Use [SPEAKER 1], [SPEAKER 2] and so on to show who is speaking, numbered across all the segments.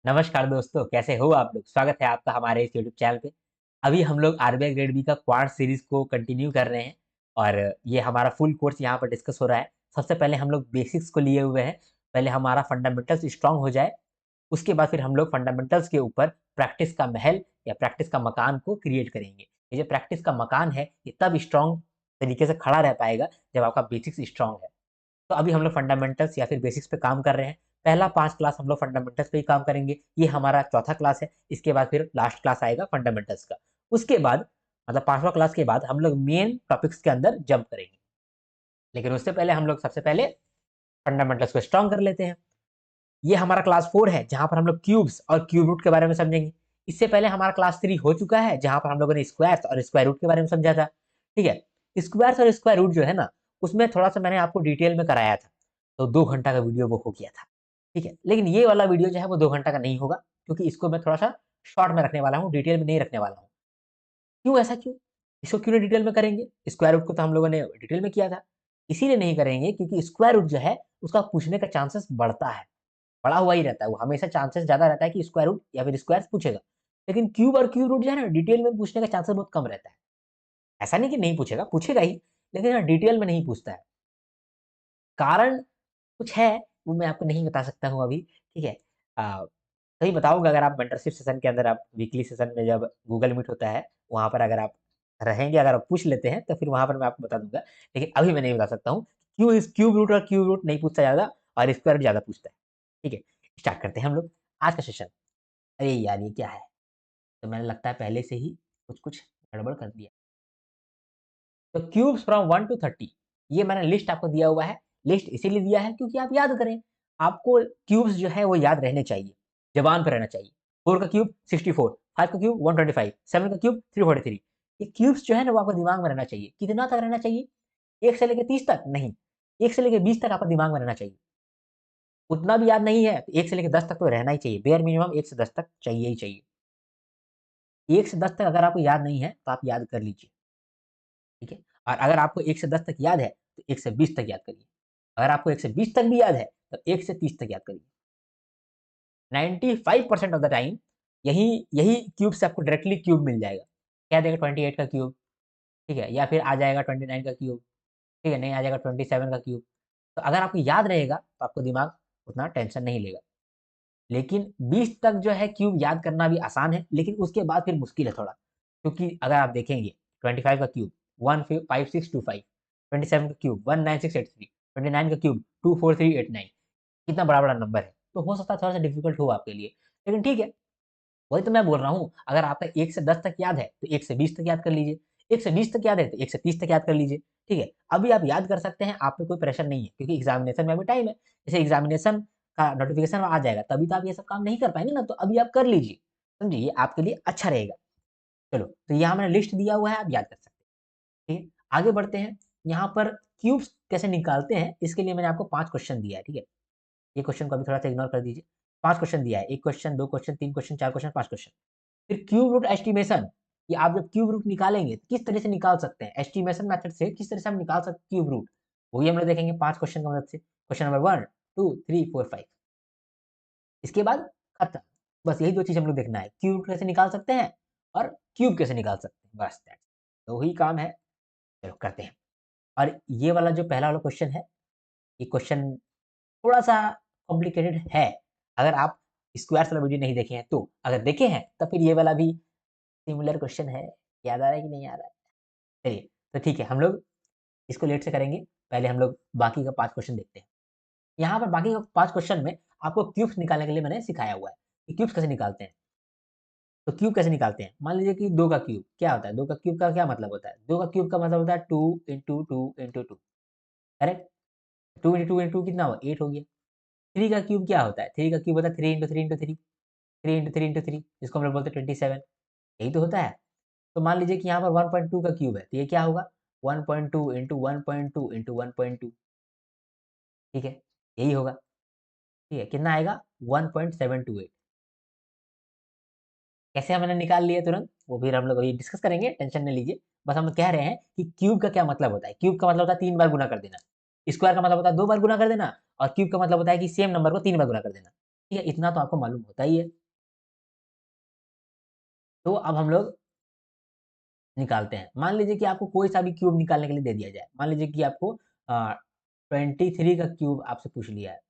[SPEAKER 1] नमस्कार दोस्तों, कैसे हो आप लोग? स्वागत है आपका हमारे इस यूट्यूब चैनल पे। अभी हम लोग आरबीआई ग्रेड बी का क्वांट सीरीज़ को कंटिन्यू कर रहे हैं और ये हमारा फुल कोर्स यहाँ पर डिस्कस हो रहा है। सबसे पहले हम लोग बेसिक्स को लिए हुए हैं। पहले हमारा फंडामेंटल्स स्ट्रॉन्ग हो जाए, उसके बाद फिर हम लोग फंडामेंटल्स के ऊपर प्रैक्टिस का महल या प्रैक्टिस का मकान को क्रिएट करेंगे। ये जो प्रैक्टिस का मकान है, ये तब स्ट्रॉन्ग तरीके से खड़ा रह पाएगा जब आपका बेसिक्स स्ट्रॉन्ग है। तो अभी हम लोग फंडामेंटल्स या फिर बेसिक्स पे काम कर रहे हैं। पहला 5 क्लास हम लोग फंडामेंटल्स पे ही काम करेंगे। ये हमारा चौथा क्लास है। इसके बाद फिर लास्ट क्लास आएगा फंडामेंटल्स का। उसके बाद मतलब 5वां क्लास के बाद हम लोग मेन टॉपिक्स के अंदर जंप करेंगे। लेकिन उससे पहले हम लोग सबसे पहले फंडामेंटल्स को स्ट्रॉन्ग कर लेते हैं। ये हमारा क्लास 4 है जहाँ पर हम लोग क्यूब्स और क्यूब रूट के बारे में समझेंगे। इससे पहले हमारा क्लास 3 हो चुका है जहाँ पर हम लोगों ने स्क्वायर्स और स्क्वायर रूट के बारे में समझा था। ठीक है? स्क्वायर्स और स्क्वायर रूट जो है ना, उसमें थोड़ा-सा मैंने आपको डिटेल में कराया था। तो 2 घंटा का वीडियो वो हो गया था। ठीक है? लेकिन ये वाला वीडियो जो है वो 2 घंटा का नहीं होगा क्योंकि इसको मैं थोड़ा-सा शॉर्ट में रखने वाला हूँ, डिटेल में नहीं रखने वाला हूँ। क्यों ऐसा क्यों? इसको क्यों नहीं डिटेल में करेंगे? स्क्वायर रूट को तो हम लोगों ने डिटेल में किया था। इसीलिए नहीं करेंगे क्योंकि स्क्वायर रूट जो है उसका पूछने का चांसेस बढ़ता है। बढ़ा हुआ ही रहता है, वो हमेशा चांसेस ज़्यादा रहता है कि स्क्वायर रूट या फिर स्क्वायर्स पूछेगा। लेकिन क्यूब और क्यूब रूट जो है ना, डिटेल में पूछने का चांसेस बहुत कम रहता है। ऐसा नहीं कि नहीं पूछेगा, पूछेगा ही, लेकिन ना डिटेल में नहीं पूछता है। कारण कुछ है, वो मैं आपको नहीं बता सकता हूँ अभी, ठीक है? तभी बताऊँगा अगर आप मेंटरशिप सेशन के अंदर आप वीकली सेशन में जब गूगल मीट होता है, वहाँ पर अगर आप रहेंगे, अगर आप पूछ लेते हैं, तो फिर वहाँ पर मैं आपको बता दूँगा। लेकिन अभी मैं नहीं बता सकता हूँ, क्यों इस क्यूब रूट और क्यूब रूट नहीं पूछता ज़्यादा और स्क्वायर रूट ज़्यादा पूछता है। ठीक है? स्टार्ट करते हैं हम लोग आज का सेशन। अरे यार! ये क्या है? तो मैंने लगता है पहले से ही कुछ-कुछ गड़बड़ कर दिया। तो क्यूब्स फ्रॉम 1 टू 30 ये मैंने लिस्ट आपको दिया हुआ है। लिस्ट इसीलिए दिया है क्योंकि आप याद करें। आपको क्यूब्स जो है वो याद रहने चाहिए, ज़बान पे रहना चाहिए। 4 का क्यूब 64, 5 का क्यूब 125, 7 का क्यूब 343। ये क्यूब्स जो है ना वो आपको दिमाग में रहना चाहिए। कितना तक रहना चाहिए? 1 से लेके 30 तक? नहीं, 1 से लेके 20 तक आपको दिमाग में रहना चाहिए। उतना भी याद नहीं है, तो 1 से लेके 10 तक तो रहना ही चाहिए। बेयर मिनिमम 1 से 10 तक चाहिए ही चाहिए। 1 से 10 तक अगर आपको याद नहीं है, तो आप याद कर लीजिए, ठीक है? और अगर आपको 1 से 10 तक याद है, तो 1 से 20 तक याद करिए। अगर आपको 1 से 20 तक भी याद है, तो 1 से 30 तक याद करिए। 95% ऑफ द टाइम यही यही क्यूब से आपको डायरेक्टली क्यूब मिल जाएगा। कह देगा 28 का क्यूब, ठीक है? या फिर आ जाएगा 29 का क्यूब, ठीक है? नहीं आ जाएगा 27 का क्यूब। तो अगर आपको याद रहेगा, तो आपको दिमाग उतना टेंशन नहीं लेगा। लेकिन 20 तक जो है क्यूब याद करना भी आसान है, लेकिन उसके बाद फिर मुश्किल है थोड़ा। क्योंकि अगर आप देखेंगे 25 का क्यूब 15625, 27 का क्यूब 19683, 29 का क्यूब 24389, कितना बड़ा-बड़ा नंबर है। तो हो सकता है थोड़ा-सा डिफिकल्ट हो आपके लिए। लेकिन ठीक है, वही तो मैं बोल रहा हूँ, अगर आपका 1 से 10 तक याद है, तो 1 से 20 तक याद कर लीजिए। 1 से 20 तक याद है, तो 1 से 30 तक याद कर लीजिए। ठीक है? अभी आप याद कर सकते हैं, आप पे कोई प्रेशर नहीं है, क्योंकि एग्ज़ामिनेशन में अभी टाइम है। जैसे एग्ज़ामिनेशन का नोटिफ़िकेशन आ जाएगा, तभी तो आप ये सब काम नहीं कर पाएँगे ना, तो अभी आप कर लीजिए। समझे? ये आपके लिए अच्छा रहेगा। चलो, तो यहाँ मैंने लिस्ट दिया हुआ है, आप याद कर सकते हैं। ठीक है? आगे बढ़ते हैं। यहाँ पर क्यूब्स कैसे निकालते हैं, इसके लिए मैंने आपको 5 क्वेश्चन दिया है। ठीक है? ये क्वेश्चन को अभी थोड़ा-सा इग्नोर कर दीजिए। 5 क्वेश्चन दिया है। 1 question, 2 question, 3 question, 4 question, 5 question. फिर क्यूब रूट एस्टिमेशन, कि आप जब क्यूब रूट निकालेंगे, तो किस तरह से निकाल सकते हैं? एस्टिमेशन मेथड से किस तरह से हम निकाल सकते हैं क्यूब रूट? वही हम लोग देखेंगे 5 क्वेश्चन की मदद से। Question number 1, 2, 3, 4, 5। इसके बाद खत्म। बस यही 2 चीज़ हम लोग देखना है, क्यूब रूट कैसे निकाल सकते हैं और क्यूब कैसे निकाल सकते हैं, बस दैट्स इट। 2 ही काम है, चलो करते हैं। और ये वाला जो पहला वाला क्वेश्चन है, ये क्वेश्चन थोड़ा-सा कॉम्प्लिकेटेड है। अगर आप स्क्वायर्स वाला वीडियो नहीं देखे हैं तो। अगर देखे हैं, तब फिर ये वाला भी सिमिलर क्वेश्चन है। याद आ रहा है कि नहीं आ रहा है? चलिए, तो ठीक है, हम लोग इसको लेट से करेंगे। पहले हम लोग बाकी का 5 क्वेश्चन देखते हैं। यहाँ पर बाकी का 5 क्वेश्चन में आपको क्यूब्स निकालने के लिए मैंने सिखाया हुआ है, कि क्यूब्स कैसे निकालते हैं। तो क्यूब कैसे निकालते हैं? मान लीजिए कि 2 का क्यूब, क्या होता है? 2 का क्यूब का क्या मतलब होता है? 2 का क्यूब का मतलब होता है 2 into 2 into 2, correct? 2 into 2 into कितना हुआ? 8 हो गया। 3 का क्यूब क्या होता है? 3 का क्यूब होता है 3 इंटू 3 इंटू 3, 3 इंटू 3 इंटू 3, जिसको हम लोग बोलते हैं 27। यही तो होता है। तो मान लीजिए कि यहाँ पर 1.2 का क्यूब है, तो ये क्या होगा? 1.2 इंटू 1.2 इंटू 1.2, ठीक है? यही होगा, ठीक है? कितना आएगा? 1728। कैसे हमने निकाल लिया तुरंत? वो फिर हम लोग अभी डिस्कस करेंगे, टेंशन नहीं लीजिए। बस हम कह रहे हैं कि क्यूब का क्या मतलब होता है? क्यूब का मतलब होता है 3 बार गुणा कर देना। स्क्वायर का मतलब होता है 2 बार गुणा कर देना और क्यूब का मतलब होता है कि सेम नंबर को 3 बार गुणा कर देना। ठीक है, इतना तो आपको मालूम होता ही है। तो अब हम लोग निकालते हैं। मान लीजिए कि आपको कोई सा भी क्यूब निकालने के लिए दे दिया जाए। मान लीजिए कि आपको 23 का क्यूब आपसे पूछ लिया है।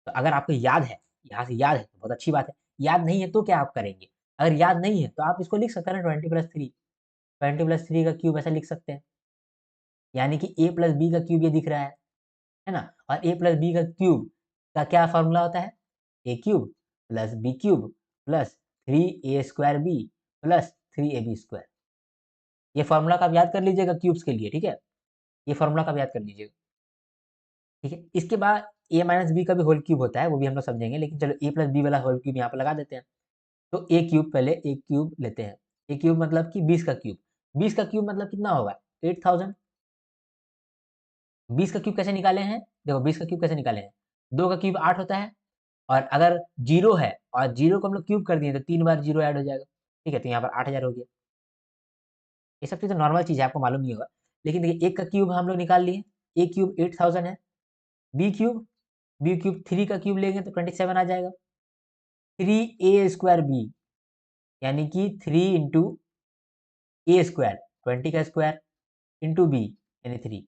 [SPEAKER 1] तो अगर आपको याद है, यहाँ से याद है तो बहुत अच्छी बात है। याद नहीं है तो क्या आप करेंगे? अगर याद नहीं है तो आप इसको लिख सकते हैं ना 20+3। 20+3 का क्यूब ऐसा लिख सकते हैं। यानी कि a प्लस बी का क्यूब ये दिख रहा है ना? और a प्लस बी का क्यूब का क्या फॉर्मूला होता है? A cube plus B cube plus 3a² b plus 3ab²। ये फॉर्मूला का आप याद कर लीजिएगा क्यूब्स के लिए, ठीक है? ये फॉर्मूला का आप याद कर लीजिएगा, ठीक है? इसके बाद a माइनस बी का भी होल क्यूब होता है, वो भी हम लोग समझेंगे, लेकिन चलो a प्लस बी वाला होल क्यूब यहाँ पे लगा देते हैं। तो ए क्यूब, पहले ए क्यूब लेते हैं। ए क्यूब मतलब कि 20 का क्यूब। 20 का क्यूब मतलब कितना होगा? 8000। 20 का क्यूब कैसे निकाले हैं? देखो 20 का क्यूब कैसे निकाले हैं? 2 का क्यूब 8 होता है, और अगर 0 है और 0 को हम लोग क्यूब कर दिए तो 3 बार 0 ऐड हो जाएगा। ठीक है, तो यहाँ पर 8000 हो गया। ये सब चीज़ तो नॉर्मल चीज़ है, आपको मालूम नहीं होगा। लेकिन देखिए, एक का क्यूब हम लोग निकाल लिए। ए क्यूब 8000 है। बी क्यूब, बी क्यूब 3 का क्यूब लेंगे तो 27 आ जाएगा। 3a² b, यानी कि 3 इंटू ए स्क्वायर, 20 का स्क्वायर इंटू बी यानी 3।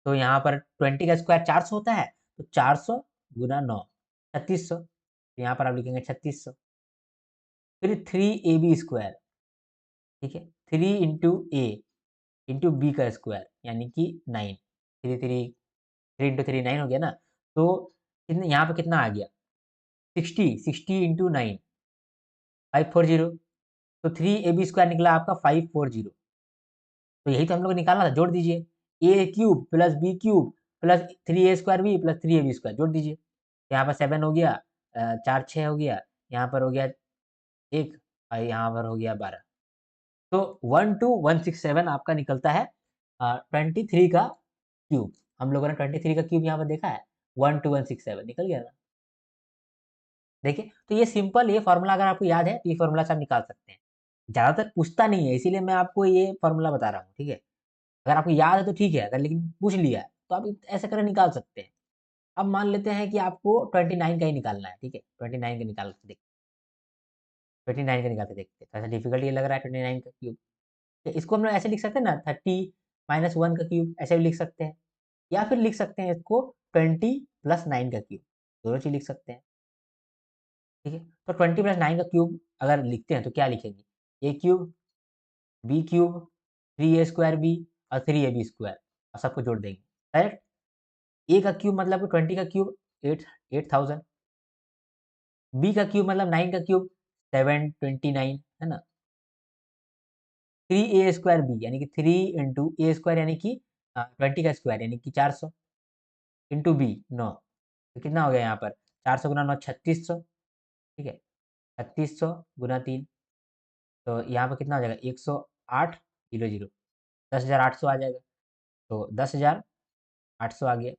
[SPEAKER 1] तो यहाँ पर 20 का स्क्वायर 400 होता है, तो 400 गुना 9 3600। तो यहाँ पर आप लिखेंगे 3600। फिर 3ab², ठीक है, 3 इंटू ए इंटू बी का स्क्वायर यानी कि 9। 3 इंटू 3 9 हो गया ना? तो कितने यहाँ पे कितना आ गया? 60 इंटू 9 540। तो 3ab² निकला आपका 540। तो यही तो हम लोग को निकालना था, जोड़ दीजिए। A cube plus B cube plus 3a² b plus 3ab² जोड़ दीजिए। यहाँ पर 7 हो गया, 4 6 हो गया, यहाँ पर हो गया 1, और यहाँ पर हो गया 12। तो 12167 आपका निकलता है 23 का क्यूब। हम लोगों ने 23 का क्यूब यहाँ पर देखा है, 12167 निकल गया ना? देखिए, तो ये सिंपल, ये फॉर्मूला अगर आपको याद है तो ये फॉर्मूला से आप निकाल सकते हैं। ज़्यादातर पूछता नहीं है, इसीलिए मैं आपको ये फॉर्मूला बता रहा हूँ, ठीक है? अगर आपको याद है तो ठीक है, अगर लेकिन पूछ लिया है तो आप ऐसे करके निकाल सकते हैं। अब मान लेते हैं कि आपको 29 का ही निकालना है, ठीक है? 29 का निकाल के 29 का निकाल के देखते हैं। थोड़ा सा डिफिकल्ट ये लग रहा है 29 का क्यूब। तो इसको हम लोग ऐसे लिख सकते हैं ना, 30 - 1 का क्यूब, ऐसे भी लिख सकते हैं। या फिर लिख सकते हैं इसको 20 + 9 का क्यूब, दोनों चीज़ लिख सकते हैं, ठीक है? तो 20 + 9 का क्यूब अगर लिखते हैं तो क्या लिखेंगे? A cube, B cube, 3a² b और 3ab² और सबको जोड़ देंगे, करेक्ट? ए का क्यूब मतलब 20 का क्यूब 8000। बी का क्यूब मतलब 9 का क्यूब 729, है ना? 3a² b यानी कि 3 इंटू a² यानी कि 20 का स्क्वायर यानी कि 400 इंटू बी 9। तो कितना हो गया यहाँ पर? 400 गुना 9 3600, ठीक है? 3600 गुना 3, तो यहाँ पर कितना हो जाएगा? 108 जीरो जीरो 10,800 आ जाएगा। तो 10,800 आ गया।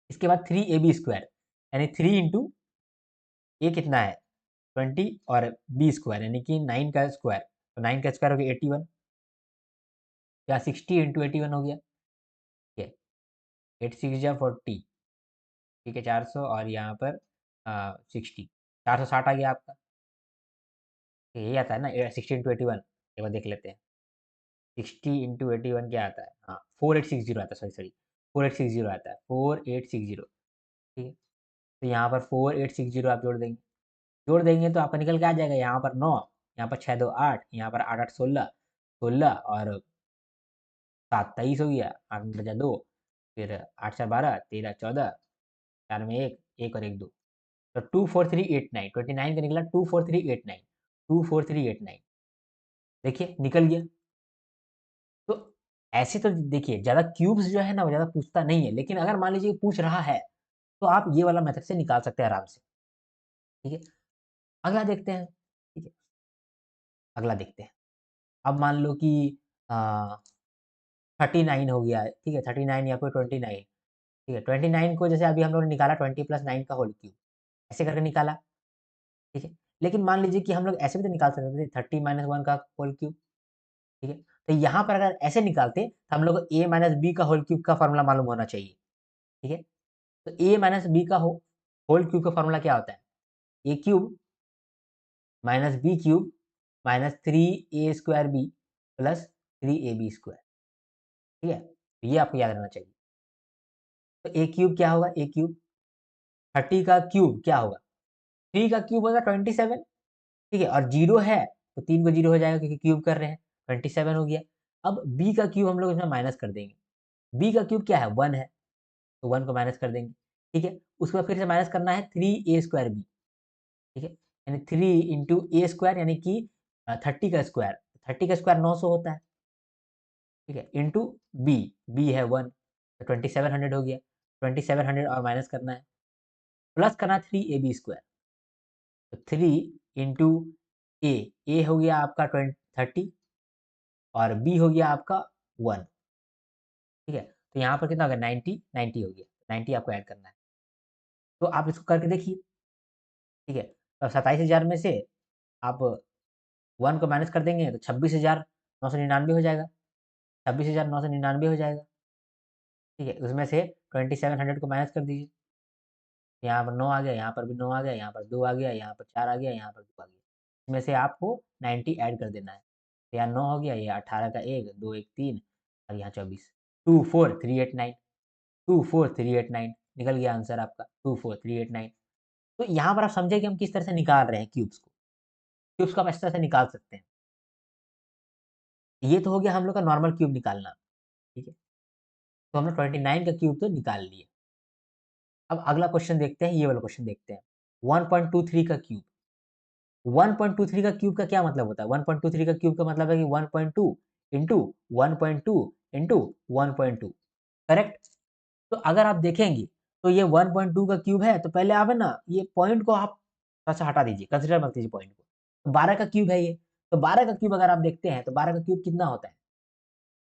[SPEAKER 1] इसके बाद 3ab² यानी 3 इंटू ए कितना है? 20 और b² यानी कि 9 का स्क्वायर, तो 9 का स्क्वायर हो गया 81, या 60 इंटू 81 हो गया, ठीक है? 8 6 जा 40, ठीक है, 400 और यहाँ पर 60, 460 आ गया आपका। तो यही आता है ना 60 इंटू 81, एक बार देख लेते हैं। 60 इंटू 81 क्या आता है? हाँ, 4860 आता है, सॉरी सॉरी, 4860 आता है, 4860, ठीक है? तो यहाँ पर 4860 आप जोड़ देंगे। जोड़ देंगे तो आपका निकल के आ जाएगा, यहाँ पर 9, यहाँ पर 6 2 8, यहाँ पर 8 8 16, 16 और 7 23 हो गया, 8 बचा 2, फिर 8 4 12, 13 14, 4 में 1, 1 और 1 2। तो 24389, 29 का निकला 24389, 24389। देखिए निकल गया। तो ऐसे तो देखिए, ज़्यादा क्यूब्स जो है ना वो ज़्यादा पूछता नहीं है, लेकिन अगर मान लीजिए पूछ रहा है तो आप ये वाला मेथड से निकाल सकते हैं आराम से, ठीक है? अगला देखते हैं, ठीक है? अगला देखते हैं। अब मान लो कि अ, 39 हो गया है, ठीक है? 39 या फिर 29, ठीक है? 29 को जैसे अभी हम लोगों ने निकाला 20 + 9 का होल क्यूब, ऐसे करके निकाला, ठीक है? लेकिन मान लीजिए कि हम लोग ऐसे भी तो निकाल सकते थे, 30 - 1 का होल क्यूब, ठीक है? तो यहाँ पर अगर ऐसे निकालते तो हम लोग को a - b का होल क्यूब का फ़ॉर्मूला मालूम होना चाहिए, ठीक है? तो a - b का हो होल क्यूब का फॉर्मूला क्या होता है? A cube minus B cube minus 3a² B plus 3ab²। ठीक है, तो ये आपको याद रहना चाहिए। तो ए क्यूब क्या होगा? ए क्यूब 30 का क्यूब क्या होगा? 3 का क्यूब होगा 27। ठीक है, और जीरो है तो 3 को जीरो हो जाएगा क्योंकि क्यूब कर रहे हैं, 27 हो गया। अब बी का क्यूब हम लोग इसमें माइनस कर देंगे। बी का क्यूब क्या है? 1 है, तो 1 को माइनस कर देंगे। ठीक है, उसके बाद फिर से माइनस करना है 3a² बी। ठीक है, यानी 3 इंटू ए स्क्वायर यानी कि 30 का स्क्वायर, 30 का स्क्वायर 900 होता है। ठीक है, इंटू बी, बी है 1, तो 2700 हो गया। 2700 और माइनस करना है, प्लस करना है 3ab²। तो 3 इंटू ए हो गया आपका 30 और बी हो गया आपका 1। ठीक है, तो यहाँ पर कितना हो गया? 90, 90 हो गया, 90 आपको ऐड करना है। तो आप इसको करके देखिए। ठीक है, तो 27,000 में से आप 1 को माइनस कर देंगे तो 26,999 हो जाएगा। 26,999 हो जाएगा। ठीक है, उसमें से 2700 को माइनस कर दीजिए। यहाँ पर 9 आ गया, यहाँ पर भी 9 आ गया, यहाँ पर 2 आ गया, यहाँ पर 4 आ गया, यहाँ पर 2 आ गया। इसमें से आपको 90 ऐड कर देना है। तो यहाँ 9 हो गया, ये 18 का 1, 2 1 3 और यहाँ 24। 24389, 24389 निकल गया आंसर आपका 24389। तो यहाँ पर आप समझे कि हम किस तरह से निकाल रहे हैं क्यूब्स को। क्यूब्स को आप इस तरह से निकाल सकते हैं। ये तो हो गया हम लोग का नॉर्मल क्यूब निकालना। ठीक है, तो हमने 29 का क्यूब तो निकाल लिया। अब अगला क्वेश्चन देखते हैं, ये वाला क्वेश्चन देखते हैं। 1.23 का क्यूब। 1.23 का क्यूब का क्या मतलब होता है? 1.23 का क्यूब का मतलब है कि 1.2 इंटू 1.2 इंटू 1.2। करेक्ट? तो अगर आप देखेंगे तो ये 1.2 का क्यूब है, तो पहले आप है ना ये पॉइंट को आप थोड़ा सा हटा दीजिए, कंसिडर मत कीजिए पॉइंट को। तो 12 का क्यूब है ये, तो 12 का क्यूब अगर आप देखते हैं तो 12 का क्यूब कितना होता है?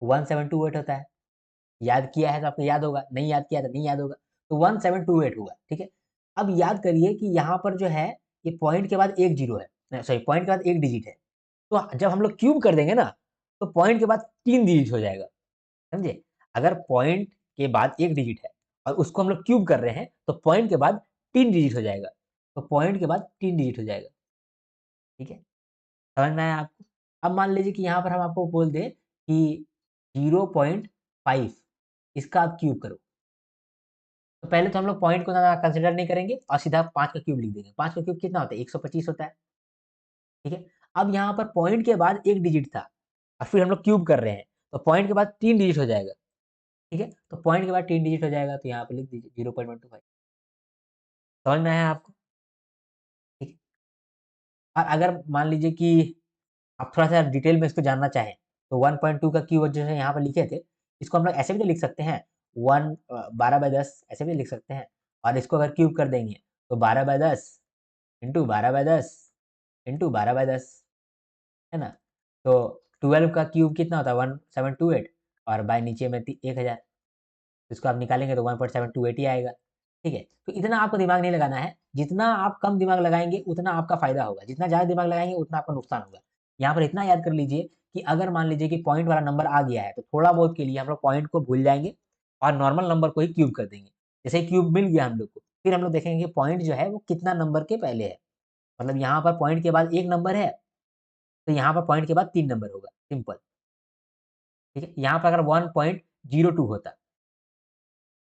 [SPEAKER 1] 1728 होता है। याद किया है तो आपको याद होगा, नहीं याद किया तो नहीं याद होगा। तो 1728 होगा। ठीक है, अब याद करिए कि यहाँ पर जो है ये पॉइंट के बाद एक जीरो है, सॉरी पॉइंट के बाद एक डिजिट है। तो जब हम लोग क्यूब कर देंगे ना तो पॉइंट के बाद 3 डिजिट हो जाएगा। समझे? अगर पॉइंट के बाद एक डिजिट है और उसको हम लोग क्यूब कर रहे हैं तो पॉइंट के बाद 3 डिजिट हो जाएगा। तो पॉइंट के बाद 3 डिजिट हो जाएगा। ठीक है? समझ में आया आपको? अब मान लीजिए कि यहाँ पर हम आपको बोल दें कि 0.5 इसका आप क्यूब करो। तो पहले तो हम लोग पॉइंट को ज़्यादा कंसीडर नहीं करेंगे और सीधा 5 का क्यूब लिख देंगे। 5 का क्यूब कितना होता है? 125 होता है। ठीक है? अब यहाँ पर पॉइंट के बाद 1 डिजिट था और फिर हम लोग क्यूब कर रहे हैं, तो पॉइंट के बाद 3 डिजिट हो जाएगा। ठीक है? तो पॉइंट के बाद 3 डिजिट हो जाएगा, तो यहाँ पे लिख दीजिए 0.125। समझ में आया आपको? ठीक है? और अगर मान लीजिए कि आप थोड़ा-सा डिटेल में इसको जानना चाहें, तो 1.2 का क्यूब जो है यहाँ पर लिखे थे, इसको हम लोग ऐसे भी तो लिख सकते हैं, 12/10 ऐसे भी लिख सकते हैं और इसको अगर क्यूब कर देंगे, तो 12/10 इंटू 12/10 इंटू 12/10, है ना? तो 12 का क्यूब कितना होता है? 1728 और बाय नीचे में 1000। इसको आप निकालेंगे तो 1.728 ही आएगा। ठीक है? तो इतना आपको दिमाग नहीं लगाना है, जितना आप कम दिमाग लगाएँगे उतना आपका फ़ायदा होगा, जितना ज़्यादा दिमाग लगाएँगे उतना आपका नुकसान होगा। यहाँ पर इतना याद कर लीजिए कि अगर मान लीजिए कि पॉइंट वाला नंबर आ गया है, तो थोड़ा बहुत के लिए हम लोग पॉइंट को भूल जाएँगे और नॉर्मल नंबर को ही क्यूब कर देंगे। जैसे ही क्यूब मिल गया हम लोग को, फिर हम लोग देखेंगे कि पॉइंट जो है वो कितना नंबर के पहले है। मतलब यहाँ पर पॉइंट के बाद 1 नंबर है, तो यहाँ पर पॉइंट के बाद 3 नंबर होगा, सिंपल। ठीक है? यहाँ पर अगर 1.02 होता,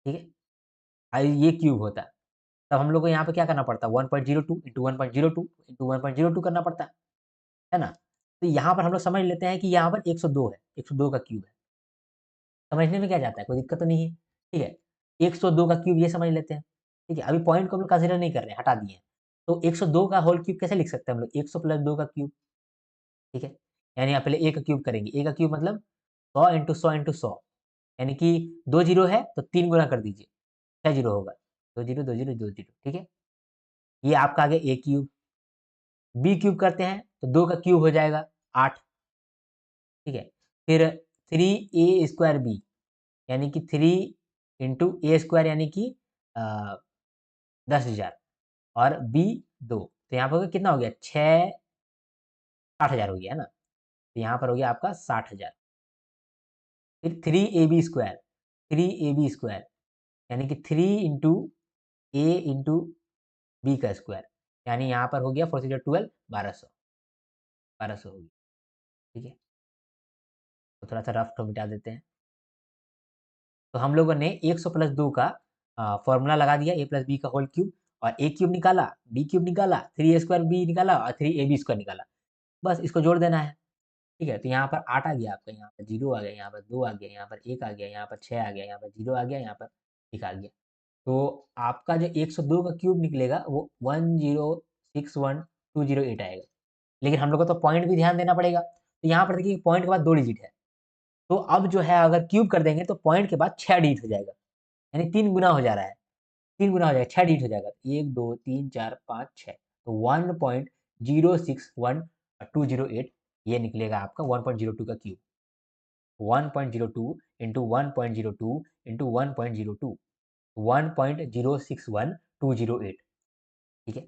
[SPEAKER 1] ठीक है? ये क्यूब होता, तब हम लोग को यहाँ पे क्या करना पड़ता? 1.02 इंटू 1.02 इंटू 1.02 करना पड़ता, है ना? तो यहाँ पर हम लोग समझ लेते हैं कि यहाँ पर 102 है, 102 का क्यूब है। समझने में क्या जाता है? कोई दिक्कत तो नहीं है, ठीक है? 102 का क्यूब ये समझ लेते हैं, ठीक है? अभी पॉइंट को हम लोग कंसीडर नहीं कर रहे हैं, हटा दिए हैं। तो 102 का होल क्यूब कैसे लिख सकते हैं हम लोग? 100 प्लस 2 का क्यूब, ठीक है? यानी आप पहले a का क्यूब करेंगे, a का क्यूब मतलब 100 इंटू 100 इंटू 100, यानी कि 2 जीरो है तो 3 गुना कर दीजिए, 6 जीरो होगा। 2 जीरो, 2 जीरो, 2 जीरो, ठीक है? ये आपका आ गया a क्यूब। बी क्यूब करते हैं तो 2 का क्यूब हो जाएगा 8, ठीक है? फिर 3a² बी यानी कि 3 इंटू a² यानी कि अ, 10,000 और बी 2, तो यहाँ पर कितना हो गया? 6 60,000 हो गया, है ना? तो यहाँ पर हो गया आपका 60,000। फिर 3ab² 3ab² यानी कि 3 इंटू a इंटू बी का स्क्वायर, यानी यहाँ पर हो गया 4 6 12, 1200 हो गया। ठीक है, तो थोड़ा सा रफ तो मिटा देते हैं। तो हम लोगों ने 100 प्लस 2 का फॉर्मूला लगा दिया, ए प्लस बी का होल क्यूब, और ए क्यूब निकाला, बी क्यूब निकाला, 3a² बी निकाला और 3ab² निकाला। बस इसको जोड़ देना है। ठीक है, तो यहाँ पर 8 आ गया आपका, यहाँ पर 0 आ गया, यहाँ पर 2 आ गया, यहाँ पर 1 आ गया, यहाँ पर 6 आ गया, यहाँ पर 0 आ गया, यहाँ पर 1 आ गया। तो आपका जो 102 का क्यूब निकलेगा वो 1061208 आएगा। लेकिन हम लोग को तो पॉइंट भी ध्यान देना पड़ेगा। तो यहाँ पर देखिए पॉइंट के बाद 2 डिजिट है। तो अब जो है अगर क्यूब कर देंगे तो पॉइंट के बाद 6 डिजिट हो जाएगा। यानी 3 गुना हो जा रहा है। 3 गुना हो जाएगा, 6 डिजिट हो जाएगा। 1 2 3 4 5 6, तो 1.061208 ये निकलेगा आपका 1.02 का क्यूब। 1.02 into 1.02 into 1.02, 1.061208। ठीक है,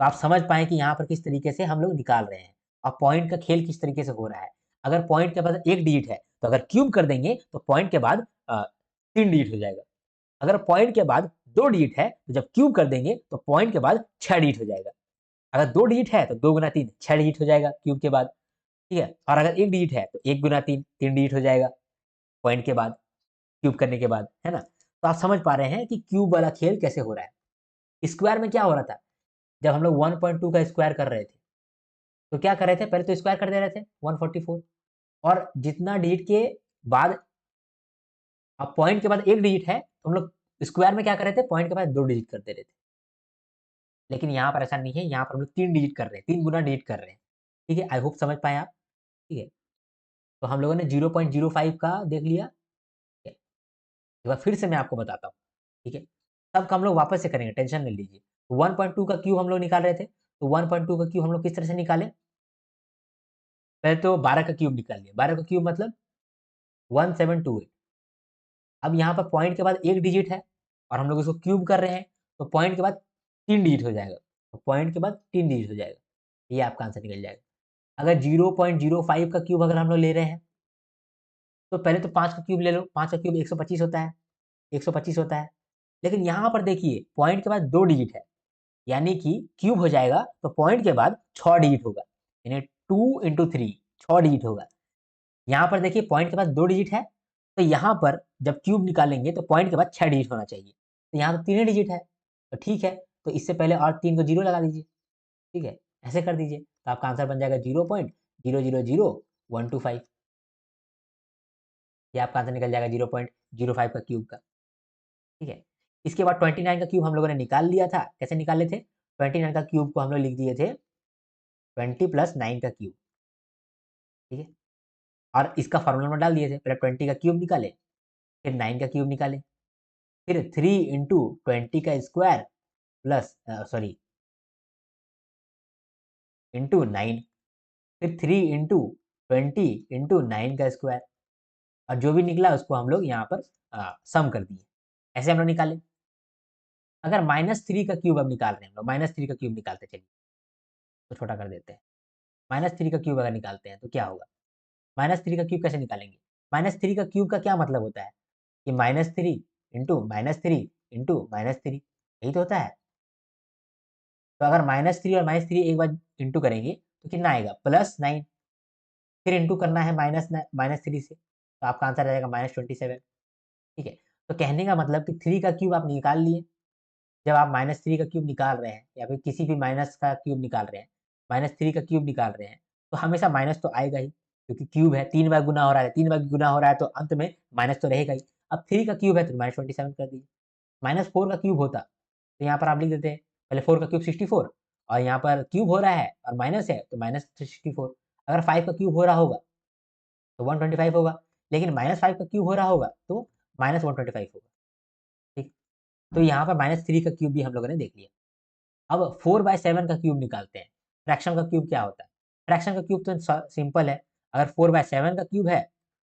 [SPEAKER 1] तो आप समझ पाए कि यहाँ पर किस तरीके से हम लोग निकाल रहे हैं और पॉइंट का खेल किस तरीके से हो रहा है। अगर पॉइंट के बाद एक डिजिट है तो अगर क्यूब कर देंगे तो पॉइंट के बाद 3 डिजिट हो जाएगा। अगर पॉइंट के बाद 2 डिजिट है तो जब क्यूब कर देंगे तो पॉइंट के बाद 6 डिजिट हो जाएगा। अगर 2 डिजिट है तो 2 गुना 3 6 डिजिट हो जाएगा क्यूब के बाद। ठीक है, और अगर 1 डिजिट है तो 1 गुना 3 3 डिजिट हो जाएगा पॉइंट के बाद, क्यूब करने के बाद, है ना? तो आप समझ पा रहे हैं कि क्यूब वाला खेल कैसे हो रहा है। स्क्वायर में क्या हो रहा था? जब हम लोग 1.2 का स्क्वायर कर रहे थे, तो क्या कर रहे थे? पहले तो स्क्वायर कर दे रहे थे 144, और जितना डिजिट के बाद अब पॉइंट के बाद 1 डिजिट है, तो हम लोग स्क्वायर में क्या कर रहे थे? पॉइंट के बाद 2 डिजिट कर दे रहे थे। लेकिन यहाँ पर ऐसा नहीं है, यहाँ पर हम लोग 3 डिजिट कर रहे हैं, 3 गुना डिजिट कर रहे हैं। ठीक है, आई होप समझ पाए आप। ठीक है, तो हम लोगों ने 0.05 का देख लिया। ठीक है, एक बार फिर से मैं आपको बताता हूँ। ठीक है, सब हम लोग वापस से करेंगे, टेंशन नहीं लीजिए। 1.2 का क्यूब हम लोग निकाल रहे थे, तो 1.2 का क्यूब हम लोग किस तरह से निकाले? पहले तो 12 का क्यूब निकाल लिया। 12 का क्यूब मतलब 1728। अब यहाँ पर पॉइंट के बाद 1 डिजिट है और हम लोग इसको क्यूब कर रहे हैं, तो पॉइंट के बाद 3 डिजिट हो जाएगा। तो पॉइंट के बाद 3 डिजिट हो जाएगा। ये आपका आंसर निकल जाएगा। अगर 0.05 का क्यूब अगर हम लोग ले रहे हैं, तो पहले तो 5 का क्यूब ले लो। 5 का क्यूब 125 होता है, 125 होता है। लेकिन यहाँ पर देखिए पॉइंट के बाद 2 डिजिट है, यानी कि क्यूब हो जाएगा तो पॉइंट के बाद 6 डिजिट होगा, यानी 2 इंटू 3, 6 डिजिट होगा। यहाँ पर देखिए पॉइंट के बाद 2 डिजिट है, तो यहाँ पर जब क्यूब निकालेंगे तो पॉइंट के बाद 6 डिजिट होना चाहिए। तो यहाँ तो 3 ही डिजिट है, तो ठीक है, तो इससे पहले और 3 को 0 लगा दीजिए। ठीक है, ऐसे कर दीजिए, तो आपका आंसर बन जाएगा 0.000125। ये आपका आंसर निकल जाएगा 0.05 का क्यूब का। ठीक है, इसके बाद 29 का क्यूब हम लोगों ने निकाल लिया था। कैसे निकाले थे? 29 का क्यूब को हम लोग लिख दिए थे 20 प्लस 9 का क्यूब। ठीक है, और इसका फॉर्मूला में डाल दिए थे। पहले 20 का क्यूब निकाले, फिर 9 का क्यूब निकाले, फिर 3 इंटू 20 का स्क्वायर प्लस सॉरी इंटू 9, फिर 3 इंटू 20 इंटू 9 का स्क्वायर, और जो भी निकला उसको हम लोग यहाँ पर सम कर दिए। ऐसे हम लोग निकाले। अगर -3 का क्यूब अब निकाल रहे हैं हम लोग, -3 का क्यूब निकालते चलिए, तो छोटा कर देते हैं। -3 का क्यूब अगर निकालते हैं तो क्या होगा? -3 का क्यूब कैसे निकालेंगे? -3 का क्यूब का क्या मतलब होता है? कि -3 इंटू -3 इंटू -3, यही तो होता है। तो अगर -3 और -3 एक बार इंटू करेंगे तो कितना आएगा? +9, फिर इंटू करना है -3 से, तो आपका आंसर आ जाएगा -27। ठीक है, तो कहने का मतलब कि 3 का क्यूब आप निकाल लिए। जब आप -3 का क्यूब निकाल रहे हैं या फिर किसी भी माइनस का क्यूब निकाल रहे हैं, -3 का क्यूब निकाल रहे हैं, तो हमेशा माइनस तो आएगा ही, क्योंकि क्यूब है, 3 बार गुना हो रहा है, 3 बार गुना हो रहा है तो अंत में माइनस तो रहेगा ही। अब 3 का क्यूब है तो -27 कर दीजिए। -4 का क्यूब होता तो यहाँ पर आप लिख देते हैं, पहले 4 का क्यूब 64, और यहाँ पर क्यूब हो रहा है और माइनस है तो -64। अगर 5 का क्यूब हो रहा होगा तो 125 होगा, लेकिन -5 का क्यूब हो रहा होगा तो -125 होगा। ठीक, तो यहाँ पर -3 का क्यूब भी हम लोगों ने देख लिया। अब 4/7 का क्यूब निकालते हैं। फ्रैक्शन का क्यूब क्या होता है? फ्रैक्शन का क्यूब तो सिंपल है। अगर 4/7 का क्यूब है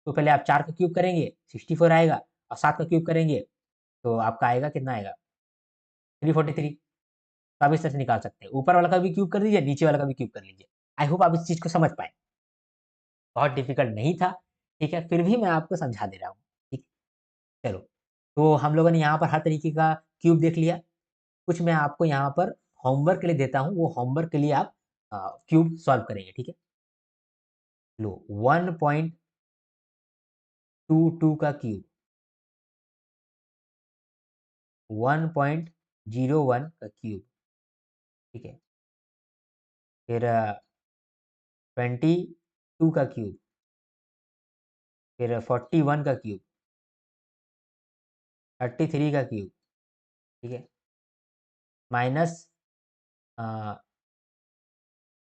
[SPEAKER 1] तो पहले आप 4 का क्यूब करेंगे 64 आएगा, और 7 का क्यूब करेंगे तो आपका आएगा, कितना आएगा? 343। तो आप इस तरह से निकाल सकते हैं। ऊपर वाला का भी क्यूब कर दीजिए, नीचे वाला का भी क्यूब कर लीजिए। आई होप आप इस चीज को समझ पाए। बहुत डिफिकल्ट नहीं था। ठीक है, फिर भी मैं आपको समझा दे रहा हूँ। ठीक, चलो तो हम लोगों ने यहाँ पर हर तरीके का क्यूब देख लिया। कुछ मैं आपको यहाँ पर होमवर्क के लिए देता हूँ, वो होमवर्क के लिए आप क्यूब सॉल्व करेंगे, ठीक है? लो 1.22 का क्यूब, 1.01 का क्यूब, ठीक है? फिर 22 का क्यूब, फिर 41 का क्यूब, 33 का क्यूब, ठीक है? माइनस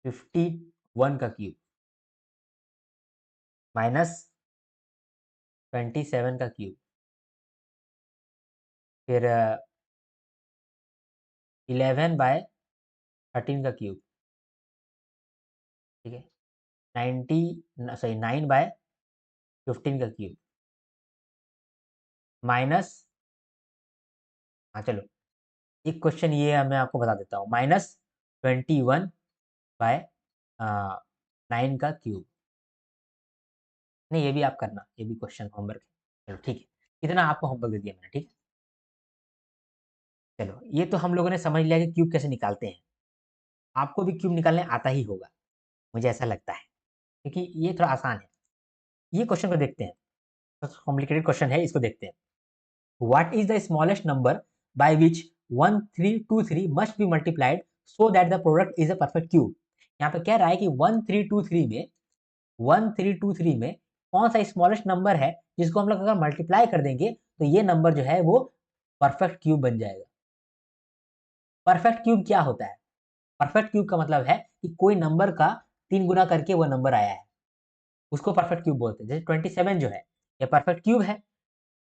[SPEAKER 1] 51 का क्यूब, माइनस 27 का क्यूब, फिर 11/13 का क्यूब, ठीक है? 9/15 का क्यूब, माइनस, हाँ चलो, एक क्वेश्चन ये मैं आपको बता देता हूँ, -21/9 का क्यूब। नहीं, ये भी आप करना, ये भी क्वेश्चन होमवर्क है। चलो ठीक है, इतना आपको होमवर्क दे दिया मैंने, ठीक है? चलो, ये तो हम लोगों ने समझ लिया कि क्यूब कैसे निकालते हैं। आपको भी क्यूब निकालने आता ही होगा, मुझे ऐसा लगता है, क्योंकि ये थोड़ा आसान है। ये क्वेश्चन को देखते हैं, कॉम्प्लिकेटेड क्वेश्चन है, इसको देखते हैं। What is the smallest number by which 1323 must be multiplied so that the product is a perfect cube? यहाँ पे कह रहा है कि 1323 में कौन सा स्मॉलेस्ट नंबर है जिसको हम लोग अगर मल्टीप्लाई कर देंगे तो ये नंबर जो है वो परफेक्ट क्यूब बन जाएगा। परफेक्ट क्यूब क्या होता है? परफेक्ट क्यूब का मतलब है कि कोई नंबर का 3 गुना करके वो नंबर आया है, उसको परफेक्ट क्यूब बोलते हैं। जैसे 27 जो है, ये परफेक्ट क्यूब है।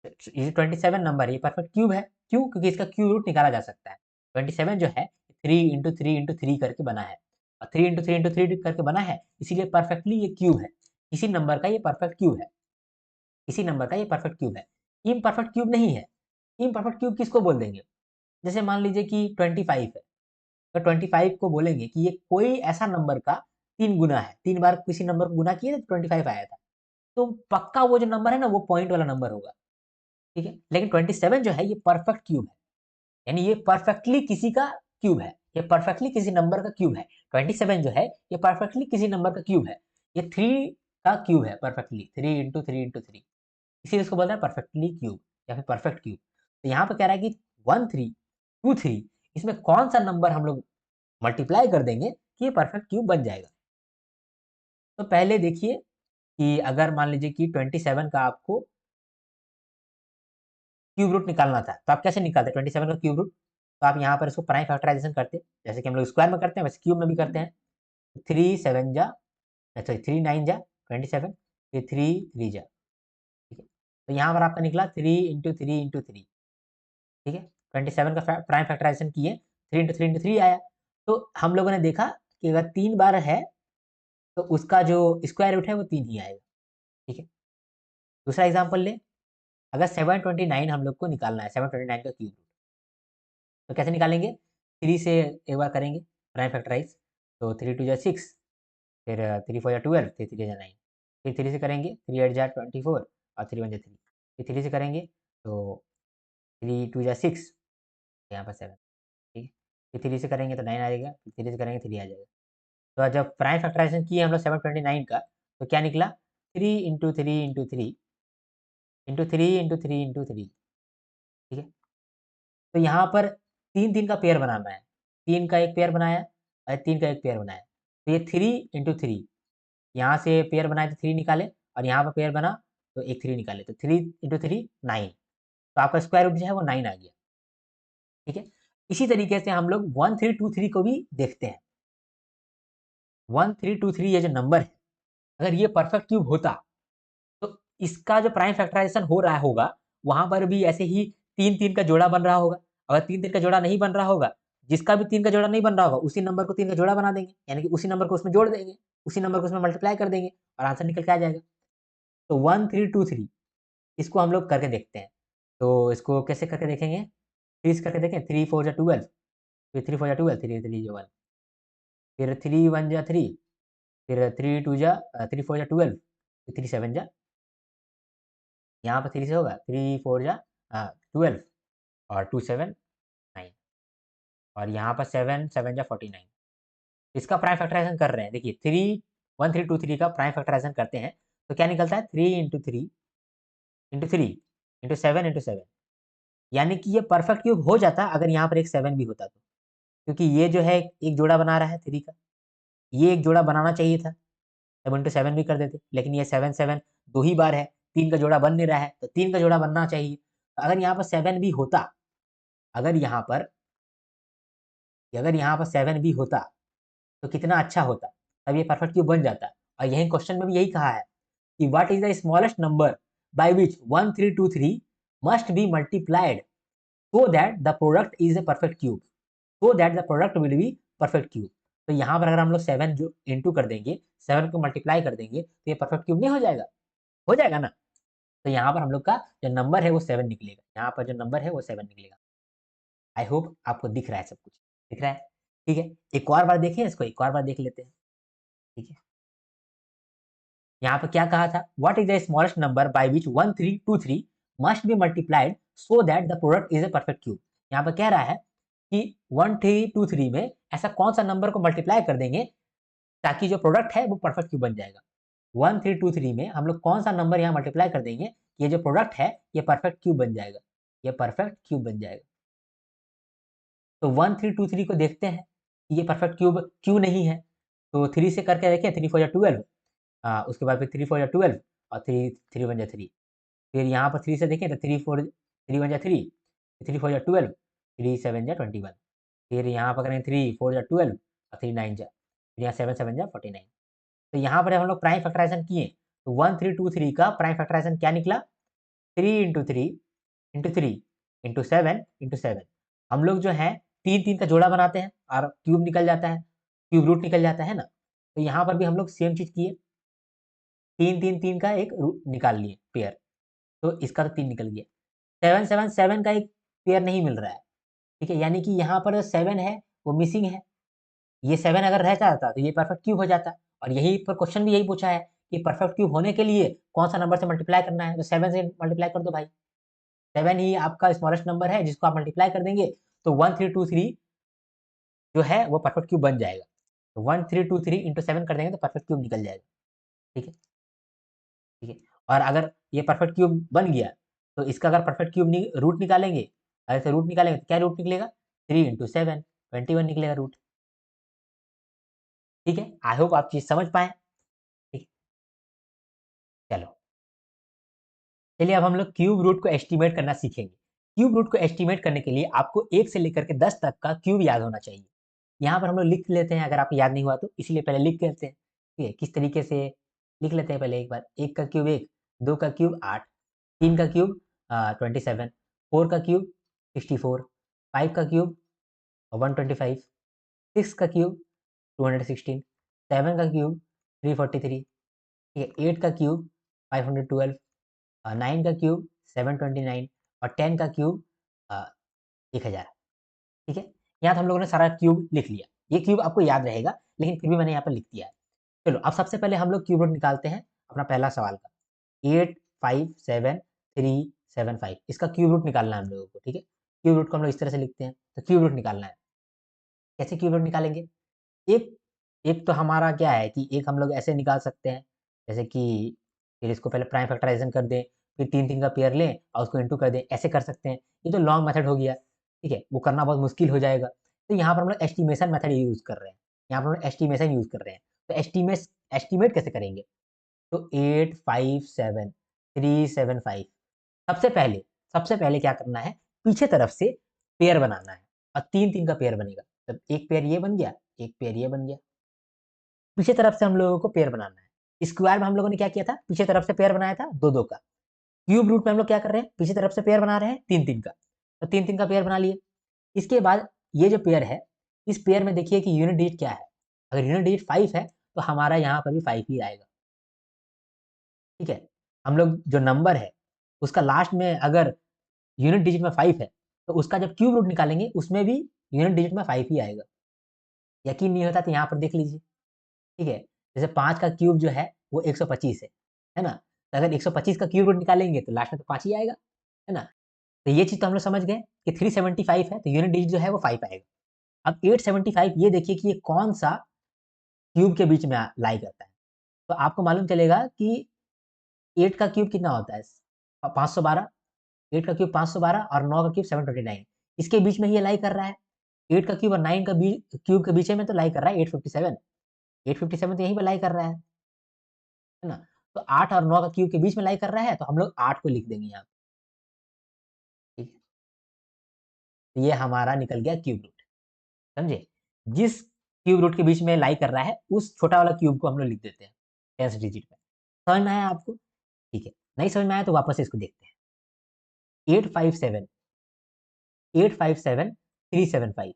[SPEAKER 1] ये 27 नंबर है, ये परफेक्ट क्यूब है। क्यों? क्योंकि इसका क्यूब रूट निकाला जा सकता है। 27 जो है 3 इंटू 3 इंटू 3 करके बना है, और 3 इंटू 3 इंटू 3 करके बना है, इसीलिए परफेक्टली ये क्यूब है। इसी नंबर का ये परफेक्ट क्यूब है, इसी नंबर का ये परफेक्ट क्यूब है। इम्परफेक्ट क्यूब नहीं है। इम्परफेक्ट क्यूब किसको बोल देंगे? जैसे मान लीजिए कि 25 है, तो 25 को बोलेंगे कि ये कोई ऐसा नंबर का 3 गुना है, 3 बार किसी नंबर को गुना किए तो 25 आया था। तो पक्का वो जो नंबर है ना, वो पॉइंट वाला नंबर होगा, ठीक है? लेकिन 27 जो है ये परफेक्ट क्यूब है, यानी ये परफेक्टली किसी का क्यूब है, ये परफेक्टली किसी नंबर का क्यूब है। 27 जो है ये परफेक्टली किसी नंबर का क्यूब है। ये 3 का क्यूब है परफेक्टली, 3 इंटू 3 इंटू 3, इसीलिए इसको बोलते हैं परफेक्टली क्यूब या फिर परफेक्ट क्यूब। तो यहाँ पे कह रहा है कि 1323, इसमें कौन सा नंबर हम लोग मल्टीप्लाई कर देंगे कि ये परफेक्ट क्यूब बन जाएगा। तो पहले देखिए कि अगर मान लीजिए कि 27 का आपको क्यूब रूट निकालना था, तो आप कैसे निकालते? 27 का क्यूब रूट, तो आप यहाँ पर इसको प्राइम फैक्टराइजेशन करते, जैसे कि हम लोग स्क्वायर में करते हैं वैसे क्यूब में भी करते हैं। 3 7 जा, अच्छा 3 9 जा 27, फिर 3 3 जा, ठीक है? तो यहाँ पर आपका निकला 3 इंटू 3 इंटू 3, ठीक है? 27 का प्राइम फैक्टराइजेशन किए, 3 इंटू 3 इंटू 3 आया। तो हम लोगों ने देखा कि अगर 3 बार है तो उसका जो स्क्वायर रूट है वो 3 ही आएगा, ठीक है? दूसरा एग्जाम्पल ले, अगर 729 हम लोग को निकालना है, 729 का क्यूब, तो कैसे निकालेंगे? 3 से एक बार करेंगे प्राइम फैक्टराइज, तो 3 2 जा 6, फिर 3 4 जा 12, फिर 3 जा 9, फिर 3 से करेंगे, 3 8 जा 24 और 3 1 जा 3, फिर 3 से करेंगे तो 3 2 जा 6, यहाँ पर 7, ठीक है? फिर 3 से करेंगे तो 9 आ जाएगा, फिर 3 से करेंगे 3 आ जाएगा। तो जब प्राइम फैक्टराइजेशन किए हम लोग 729 का, तो क्या निकला? 3 into 3 into 3 into 3 into 3 into 3, ठीक है? तो यहाँ पर 3-3 का पेयर बनाना है। 3 का एक पेयर बनाया और 3 का एक पेयर बनाया। तो ये 3 इंटू 3, यहाँ से पेयर बनाए तो 3 निकाले, और यहाँ पर पेयर बना तो एक 3 निकाले, तो 3 इंटू 3 9, तो आपका स्क्वायर रूट जो है वो 9 आ गया, ठीक है? इसी तरीके से हम लोग 1323 को भी देखते हैं। 1323 ये जो नंबर है, अगर ये परफेक्ट क्यूब होता तो इसका जो प्राइम फैक्टराइजेशन हो रहा होगा, वहाँ पर भी ऐसे ही 3-3 का जोड़ा बन रहा होगा। अगर 3-3 का जोड़ा नहीं बन रहा होगा, जिसका भी 3 का जोड़ा नहीं बन रहा होगा, उसी नंबर को 3 का जोड़ा बना देंगे, यानी कि उसी नंबर को उसमें जोड़ देंगे, उसी नंबर को उसमें मल्टीप्लाई कर देंगे और आंसर निकल के आ जाएगा। तो 1323 इसको हम लोग करके देखते हैं। तो इसको कैसे करके देखेंगे? 3 से करके देखें, 3 4 जा 12, फिर 3 4 जा 12, 3 3 जा 1, फिर 3 1 जा 3, फिर 3 2 जा 3 4 जा 12, फिर 3 7 जा, यहाँ पर 3 से होगा, 3 4 जा 12 और 2 7 9 और यहाँ पर 7 7 जा 49। इसका प्राइम फैक्टराइजेशन कर रहे हैं, देखिए 3 1 3 2 3 का प्राइम फैक्टराइजेशन करते हैं तो क्या निकलता है 3 इंटू 3 इंटू 3 इंटू 7 इंटू 7, यानी कि ये परफेक्ट क्यूब हो जाता अगर यहाँ पर एक 7 भी होता तो, क्योंकि ये जो है एक जोड़ा बना रहा है 3 का, ये एक जोड़ा बनाना चाहिए था, 7 इंटू 7 भी कर देते, लेकिन ये 7 7 दो ही बार है, 3 का जोड़ा बन नहीं रहा है, तो 3 का जोड़ा बनना चाहिए। तो अगर यहाँ पर 7 भी होता, अगर यहाँ पर 7 भी होता तो कितना अच्छा होता, तब ये परफेक्ट क्यूब बन जाता। और यही क्वेश्चन में भी यही कहा है कि what is the smallest number by which 1323 must be multiplied so that the product is a perfect cube, so that the product will be perfect cube। तो यहाँ पर अगर हम लोग 7 जो इंटू कर देंगे, 7 को मल्टीप्लाई कर देंगे तो ये परफेक्ट क्यूब नहीं हो जाएगा? हो जाएगा ना। तो यहाँ पर हम लोग का जो नंबर है वो 7 निकलेगा, यहाँ पर जो नंबर है वो 7 निकलेगा। आई होप आपको दिख रहा है, सब कुछ दिख रहा है, ठीक है। एक और बार देखें इसको, एक और बार देख लेते हैं, ठीक है। यहाँ पर क्या कहा था, what is the smallest number by which 1323 must be multiplied so that the product is a perfect cube. यहाँ पर कह रहा है कि 1323 में ऐसा कौन सा नंबर को मल्टीप्लाई कर देंगे ताकि जो प्रोडक्ट है वो परफेक्ट क्यूब बन जाएगा। 1323 में हम लोग कौन सा नंबर यहाँ मल्टीप्लाई कर देंगे, ये जो प्रोडक्ट है ये परफेक्ट क्यूब बन जाएगा, ये परफेक्ट क्यूब बन जाएगा। तो 1323 को देखते हैं कि ये परफेक्ट क्यूब क्यों नहीं है। तो 3 से करके देखें, 3 4 12, उसके बाद फिर 3 4 12 और 3 3 1 3। फिर यहाँ पर 3 से देखें तो 3 4 3 1 3, 3 4 12, 3 7 21। फिर यहाँ पर करें 3 4 12 और 3 9 फिर यहाँ 7 7 49। तो यहाँ पर हम लोग प्राइम फैक्टराइजेशन किए तो 1323 का प्राइम फैक्टराइजेशन क्या निकला, 3 इंटू 3 इंटू 3 इंटू 7 इंटू 7। हम लोग जो है 3 का जोड़ा बनाते हैं और क्यूब निकल जाता है, क्यूब रूट निकल जाता है ना। तो यहाँ पर भी हम लोग सेम चीज किए, 3 का एक रूट निकाल लिए पेयर, तो इसका तो 3 निकल गया। 7 7 7 का एक पेयर नहीं मिल रहा है, ठीक है, यानी कि यहाँ पर 7 है वो मिसिंग है। ये 7 अगर रह जाता तो ये परफेक्ट क्यूब हो जाता। और यही पर क्वेश्चन भी यही पूछा है कि परफेक्ट क्यूब होने के लिए कौन सा नंबर से मल्टीप्लाई करना है, तो 7 से मल्टीप्लाई कर दो भाई। 7 ही आपका स्मॉलेस्ट नंबर है जिसको आप मल्टीप्लाई कर देंगे तो 1323 जो है वो परफेक्ट क्यूब बन जाएगा। तो 1323 इंटू 7 कर देंगे तो परफेक्ट क्यूब निकल जाएगा, ठीक है, ठीक है। और अगर ये परफेक्ट क्यूब बन गया तो इसका अगर परफेक्ट क्यूब रूट निकालेंगे, ऐसे रूट निकालेंगे तो क्या रूट निकलेगा, 3 इंटू 7 21 निकलेगा रूट, ठीक है। आई होप आप चीज समझ पाए, ठीक। चलो चलिए अब हम लोग क्यूब रूट को एस्टिमेट करना सीखेंगे। क्यूब रूट को एस्टिमेट करने के लिए आपको 1 से लेकर के 10 तक का क्यूब याद होना चाहिए। यहाँ पर हम लोग लिख लेते हैं, अगर आपको याद नहीं हुआ तो इसीलिए पहले लिख लेते हैं, ठीक है। किस तरीके से लिख लेते हैं पहले एक बार, 1 का क्यूब 1, 2 का क्यूब 8, 3 का क्यूब 27, 4 का क्यूब 64, 5 का क्यूब 125, 6 का क्यूब 216, 7 का क्यूब 343, ठीक है, 8 का क्यूब 512, 9 का क्यूब 729 और 10 का क्यूब 1000, ठीक है। यहाँ तो हम लोगों ने सारा क्यूब लिख लिया, ये क्यूब आपको याद रहेगा लेकिन फिर भी मैंने यहाँ पर लिख दिया है। चलो अब सबसे पहले हम लोग क्यूब रूट निकालते हैं अपना पहला सवाल का, 8 5 7 3 7 5, इसका क्यूब रूट निकालना है हम लोगों को, ठीक है। क्यूब रूट को हम लोग इस तरह से लिखते हैं, तो क्यूब रूट निकालना है, कैसे क्यूब रूट निकालेंगे। एक एक तो हमारा क्या है कि एक हम लोग ऐसे निकाल सकते हैं, जैसे कि फिर इसको पहले प्राइम फैक्टराइजेशन कर दें, फिर 3 का पेयर लें और उसको इंटू कर दें, ऐसे कर सकते हैं। ये तो लॉन्ग मेथड हो गया, ठीक है, वो करना बहुत मुश्किल हो जाएगा। तो यहाँ पर हम लोग एस्टिमेशन मेथड यूज़ कर रहे हैं, यहाँ पर हम लोग एस्टिमेशन यूज़ कर रहे हैं। तो एस्टिमेट कैसे करेंगे, तो 8 5 7 3 7 5, सबसे पहले क्या करना है, पीछे तरफ से पेयर बनाना है और 3 का पेयर बनेगा, तब एक पेयर ये बन गया, एक पेयर ये बन गया। पीछे तरफ से हम लोगों को पेयर बनाना है। स्क्वायर में हम लोगों ने क्या किया था, पीछे तरफ से पेयर बनाया था 2 का। क्यूब रूट में हम लोग क्या कर रहे हैं, पीछे तरफ से पेयर बना रहे हैं 3 का, तो 3 का पेयर बना लिए। इसके बाद ये जो पेयर है, इस पेयर में देखिए कि यूनिट डिजिट क्या है, अगर यूनिट डिजिट 5 है तो हमारा यहाँ पर भी 5 ही आएगा, ठीक है। हम लोग जो नंबर है उसका लास्ट में अगर यूनिट डिजिट में 5 है तो उसका जब क्यूब रूट निकालेंगे उसमें भी यूनिट डिजिट में 5 ही आएगा। यकीन नहीं होता तो यहाँ पर देख लीजिए, ठीक है। जैसे 5 का क्यूब जो है वो 125 है ना, तो अगर 125 का क्यूब रूट निकालेंगे तो लास्ट में तो 5 ही आएगा, है ना। तो ये चीज़ तो हम लोग समझ गए कि 375 है, तो यूनिट डिजिट जो है वो 5 आएगा। अब 875 ये देखिए कि ये कौन-सा क्यूब के बीच में लाई करता है। तो आपको मालूम चलेगा कि 8 का क्यूब कितना होता है? 512, 8 का क्यूब 512 और 9 का क्यूब 729, इसके बीच में ये लाई कर रहा है। 8 का क्यूब और 9 का क्यूब के बीच में तो लाई कर रहा है 857, 857 तो यहीं पे लाई कर रहा है ना? तो 8 और 9 का क्यूब के बीच में लाई कर रहा है, तो हम लोग 8 को लिख देंगे यहाँ पे, ठीक है? तो ये हमारा निकल गया क्यूब रूट, समझे? जिस क्यूब रूट के बीच में लाई कर रहा है, उस छोटा वाला क्यूब को हम लोग लिख देते हैं 10 डिजिट में। समझ में आया आपको? ठीक है। नहीं समझ में आया तो वापस से इसको देखते हैं। 857, 857, 375,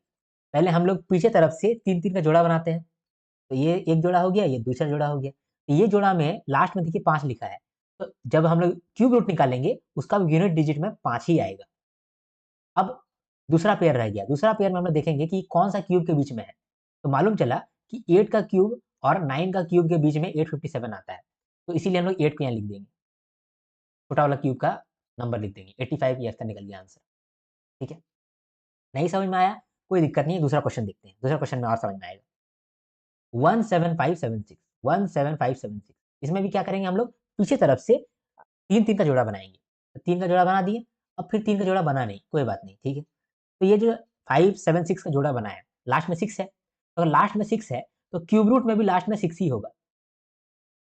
[SPEAKER 1] पहले हम लोग पीछे तरफ से 3-3 का जोड़ा बनाते हैं। तो ये एक जोड़ा हो गया, ये दूसरा जोड़ा हो गया। तो ये जोड़ा में लास्ट में देखिए 5 लिखा है। तो जब हम लोग क्यूब रूट निकालेंगे, उसका यूनिट डिजिट में 5 ही आएगा। अब दूसरा पेयर रह गया। दूसरा पेयर में हम लोग देखेंगे कि कौन-सा क्यूब के बीच में है। तो मालूम चला कि 8 का क्यूब और 9 का क्यूब के बीच में 857 आता है। तो इसीलिए हम लोग 8 को यहाँ लिख देंगे। छोटा वाला क्यूब का नंबर लिख देंगे। 85 ये इसका निकल गया आंसर। ठीक है? नहीं समझ में आया? कोई दिक्कत नहीं है, दूसरा क्वेश्चन देखते हैं। दूसरा क्वेश्चन में और समझ में आएगा। 17576, 17576, इसमें भी क्या करेंगे हम लोग? पीछे तरफ से 3-3 का जोड़ा बनाएँगे। तो 3 का जोड़ा बना दिए, अब फिर 3 का जोड़ा बना नहीं, कोई बात नहीं, ठीक है? तो ये जो 576 का जोड़ा बनाया, लास्ट में 6 है। तो अगर लास्ट में 6 है, तो क्यूब रूट में भी लास्ट में 6 ही होगा,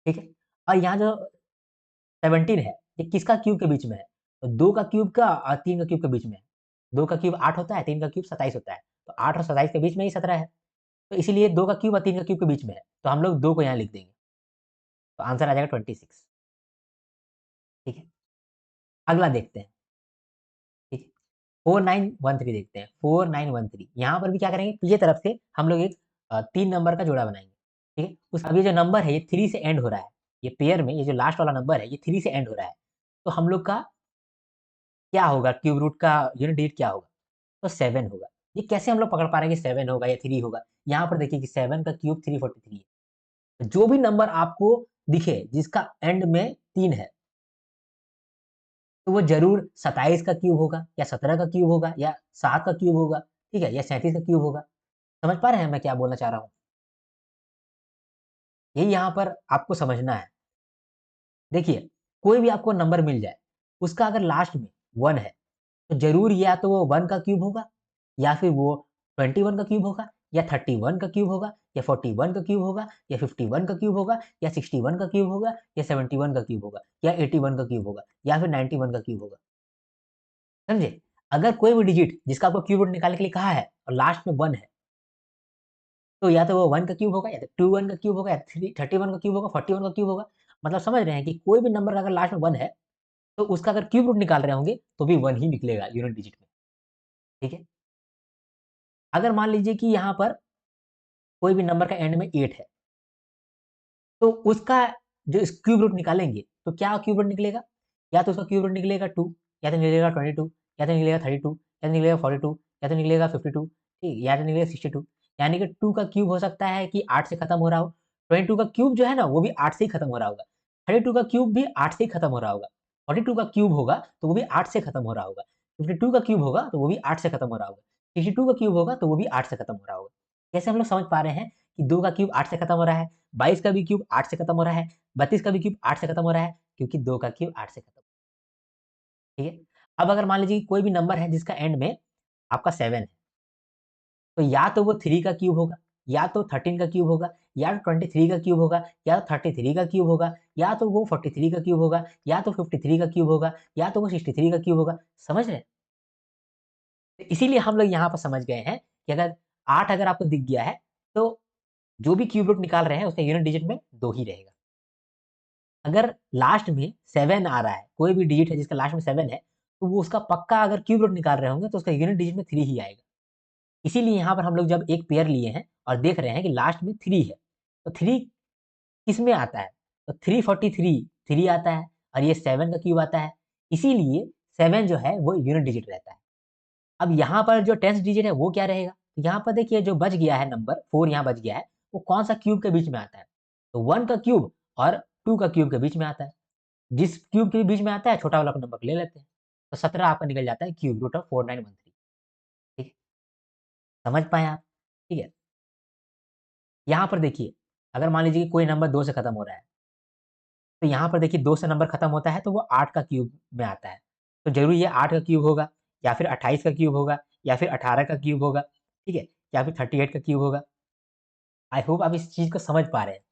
[SPEAKER 1] ठीक है? और यहाँ जो 17 है, ये किसका क्यूब के बीच में है? तो 2 का क्यूब का और 3 का क्यूब के बीच में है। 2 का क्यूब 8 होता है, 3 का क्यूब 27 होता है। तो 8 और 27 के बीच में ही 17 है। तो इसीलिए 2 का क्यूब और 3 का क्यूब के बीच में है। तो हम लोग 2 को यहाँ लिख देंगे। तो आंसर आ जाएगा 26, ठीक है? अगला देखते हैं, ठीक है? 4913 देखते हैं, 4913, यहाँ पर भी क्या करेंगे? पीछे तरफ से हम लोग एक 3 नंबर का जोड़ा बनाएँगे, ठीक है? अब ये जो नंबर है, ये 3 से एंड हो रहा है। ये पेयर में ये जो लास्ट वाला नंबर है, ये 3 से एंड हो रहा है। तो हम लोग का क्या होगा? क्यूब रूट का यूनिट डिजिट क्या होगा? तो 7 होगा। ये कैसे हम लोग पकड़ पा रहे हैं कि 7 होगा या 3 होगा? यहाँ पर देखिए कि 7 का क्यूब 343 है। जो भी नंबर आपको दिखे, जिसका एंड में 3 है, तो वो ज़रूर 27 का क्यूब होगा या 17 का क्यूब होगा या 7 का क्यूब होगा, ठीक है? या 37 का क्यूब होगा। समझ पा रहे हैं मैं क्या बोलना चाह रहा हूँ? यही यहाँ पर आपको समझना है। देखिए, कोई भी आपको नंबर मिल जाए, उसका अगर लास्ट में 1 है, तो ज़रूर या तो वो 1 का क्यूब होगा, या फिर वो 21 का क्यूब होगा, या 31 का क्यूब होगा, या 41 का क्यूब होगा, या 51 का क्यूब होगा, या 61 का क्यूब होगा, या 71 का क्यूब होगा, या 81 का क्यूब होगा, या फिर 91 का क्यूब होगा। समझे? अगर कोई भी डिजिट जिसका आपको क्यूब रूट निकालने के लिए कहा है और लास्ट में 1 है, तो या तो वो 1 का क्यूब होगा, या तो 21 का क्यूब होगा, या 31 का क्यूब होगा, 41 का क्यूब होगा। मतलब समझ रहे हैं कि कोई भी नंबर अगर लास्ट में 1 है, तो उसका अगर क्यूब रूट निकाल रहे होंगे, तो भी 1 ही निकलेगा यूनिट डिजिट में, ठीक है? अगर मान लीजिए कि यहाँ पर कोई भी नंबर का एंड में 8 है, तो उसका जो इस क्यूब रूट निकालेंगे, तो क्या क्यूब रूट निकलेगा? या तो उसका क्यूब रूट निकलेगा 2, या तो निकलेगा 22, या तो निकलेगा 32, या तो निकलेगा 42, या तो निकलेगा 52, ठीक? या तो निकलेगा 62। यानी कि 2 का क्यूब हो सकता है कि 8 से खत्म हो रहा हो। 22 का क्यूब जो है ना, वो भी 8 से ही खत्म हो रहा होगा। 32 का क्यूब भी 8 से ही खत्म हो रहा होगा। 42 का क्यूब होगा, तो वो भी 8 से खत्म हो रहा होगा। 52 का क्यूब होगा, तो वो भी 8 से खत्म हो रहा होगा। 62 का क्यूब होगा, तो वो भी 8 से खत्म हो रहा होगा। कैसे हम लोग समझ पा रहे हैं कि 2 का क्यूब 8 से खत्म हो रहा है, 22 का भी क्यूब 8 से खत्म हो रहा है, 32 का भी क्यूब 8 से खत्म हो रहा है, क्योंकि 2 का क्यूब 8 से खत्म, ठीक है? अब अगर मान लीजिए कोई भी नंबर है जिसका एंड में आपका 7 है, तो या तो वो 3 का क्यूब होगा, या तो 13 का क्यूब होगा, या तो 23 का क्यूब होगा, या तो 33 का क्यूब होगा, या तो वो 43 का क्यूब होगा, या तो 53 का क्यूब होगा, या तो वो 63 का क्यूब होगा। समझ रहे हैं? तो इसीलिए हम लोग यहाँ पर समझ गए हैं कि अगर 8 अगर आपको दिख गया है, तो जो भी क्यूब रूट निकाल रहे हैं उसका यूनिट डिजिट में 2 ही रहेगा। अगर लास्ट में 7 आ रहा है, कोई भी डिजिट है जिसका लास्ट में 7 है, तो वो उसका पक्का अगर क्यूब रूट निकाल रहे होंगे, तो उसका यूनिट डिजिट में 3 ही आएगा। इसीलिए यहाँ पर हम लोग जब एक पेयर लिए हैं और देख रहे हैं कि लास्ट में 3 है, तो 3 किसमें आता है? तो 343 3 आता है और ये 7 का क्यूब आता है। इसीलिए 7 जो है वो यूनिट डिजिट रहता है। अब यहाँ पर जो 10th डिजिट है वो क्या रहेगा? तो यहाँ पर देखिए जो बच गया है नंबर 4 यहाँ बच गया है, वो कौन-सा क्यूब के बीच में आता है? तो 1 का क्यूब और 2 का क्यूब के बीच में आता है। जिस क्यूब के बीच में आता है छोटा वाला नंबर ले लेते हैं। तो 17 आपका निकल जाता है क्यूब रूट ऑफ 4913। ठीक है, समझ पाए आप? ठीक है, यहाँ पर देखिए, अगर मान लीजिए कि कोई नंबर 2 से खत्म हो रहा है, तो यहाँ पर देखिए 2 से नंबर खत्म होता है तो वो 8 का क्यूब में आता है। तो ज़रूरी ये 8 का क्यूब होगा, या फिर 28 का क्यूब होगा, या फिर 18 का क्यूब होगा, ठीक है? या फिर 38 का क्यूब होगा। आई होप आप इस चीज़ को समझ पा रहे हैं,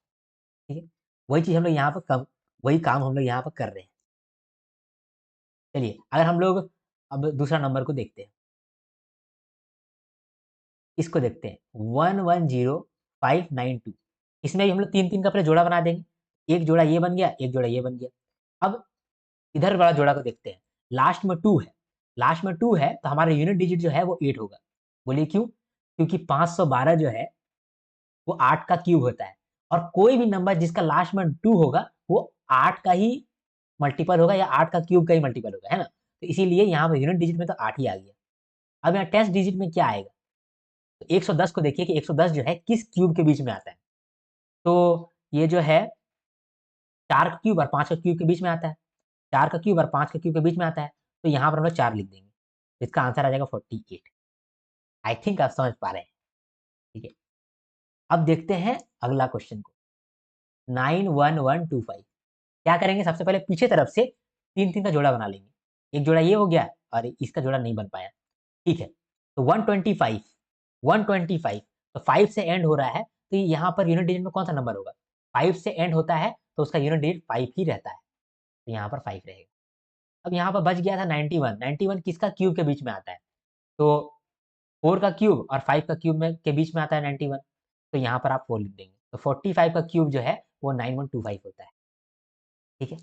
[SPEAKER 1] ठीक है? वही चीज़ हम लोग यहाँ पर कम वही काम हम लोग यहाँ पर कर रहे हैं। चलिए, अगर हम लोग अब दूसरा नंबर को देखते हैं। इसको देखते हैं 110592। इसमें भी हम लोग 3-3 का पहले जोड़ा बना देंगे। एक जोड़ा ये बन गया, एक जोड़ा ये बन गया। अब इधर वाला जोड़ा को देखते हैं। लास्ट में 2 है, लास्ट में 2 है तो हमारा यूनिट डिजिट जो है वो 8 होगा। बोलिए क्यों? क्योंकि 512 जो है वो 8 का क्यूब होता है, और कोई भी नंबर जिसका लास्ट में 2 होगा वो 8 का ही मल्टीपल होगा, या 8 का क्यूब का ही मल्टीपल होगा, है ना? तो इसीलिए यहाँ पे यूनिट डिजिट में तो 8 ही आ गया। अब यहाँ टेस्ट डिजिट में क्या आएगा? तो 110 को देखिए कि 110 जो है किस क्यूब के बीच में आता है। तो ये जो है 4 का क्यूब और 5 का क्यूब के बीच में आता है। 4 का क्यूब और 5 का क्यूब के बीच में आता है। तो यहाँ पर हम लोग 4 लिख देंगे। इसका आंसर आ जाएगा 48। आई थिंक आप समझ पा रहे हैं। ठीक है, अब देखते हैं अगला क्वेश्चन को। 91125। क्या करेंगे? सबसे पहले पीछे तरफ से 3-3 का जोड़ा बना लेंगे। एक जोड़ा ये हो गया और इसका जोड़ा नहीं बन पाया। ठीक है, तो 125, 125 तो 5 से एंड हो रहा है, तो यहाँ पर यूनिट डिजिट में कौन सा नंबर होगा? 5 से एंड होता है तो उसका यूनिट डिजिट 5 ही रहता है, तो यहाँ पर 5 रहेगा। अब यहाँ पर बच गया था 91। 91 किसका क्यूब के बीच में आता है? तो 4 का क्यूब और 5 का क्यूब में के बीच में आता है 91, तो यहाँ पर आप 4 लिख देंगे। तो 45 का क्यूब जो है वो 9125 होता है। ठीक है,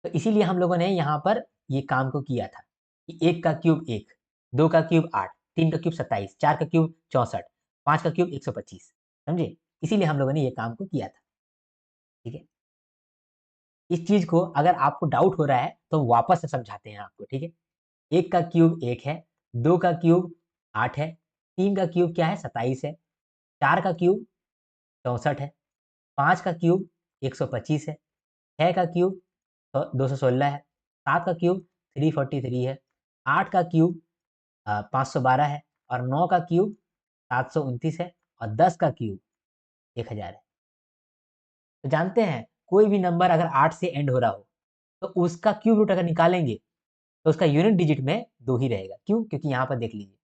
[SPEAKER 1] तो इसीलिए हम लोगों ने यहाँ पर ये काम को किया था कि 1 का क्यूब 1, 2 का क्यूब 8, 3 का क्यूब 27, 4 का क्यूब 64, 5 का क्यूब 125। समझे? इसीलिए हम लोगों ने ये काम को किया था। ठीक है, इस चीज़ को अगर आपको डाउट हो रहा है तो वापस से समझाते हैं आपको। ठीक है, 1 का क्यूब 1 है, 2 का क्यूब 8 है, 3 का क्यूब क्या है? 27 है, 4 का क्यूब 64 है, 5 का क्यूब 125 है, 6 का क्यूब 216 है, 7 का क्यूब 343 है, 8 का क्यूब 512 है, और 9 का क्यूब 729 है, और 10 का क्यूब 1000 है। तो जानते हैं कोई भी नंबर अगर 8 से एंड हो रहा हो तो उसका क्यूब रूट अगर निकालेंगे तो उसका यूनिट डिजिट में 2 ही रहेगा। क्यों? क्योंकि यहाँ पर देख लीजिए,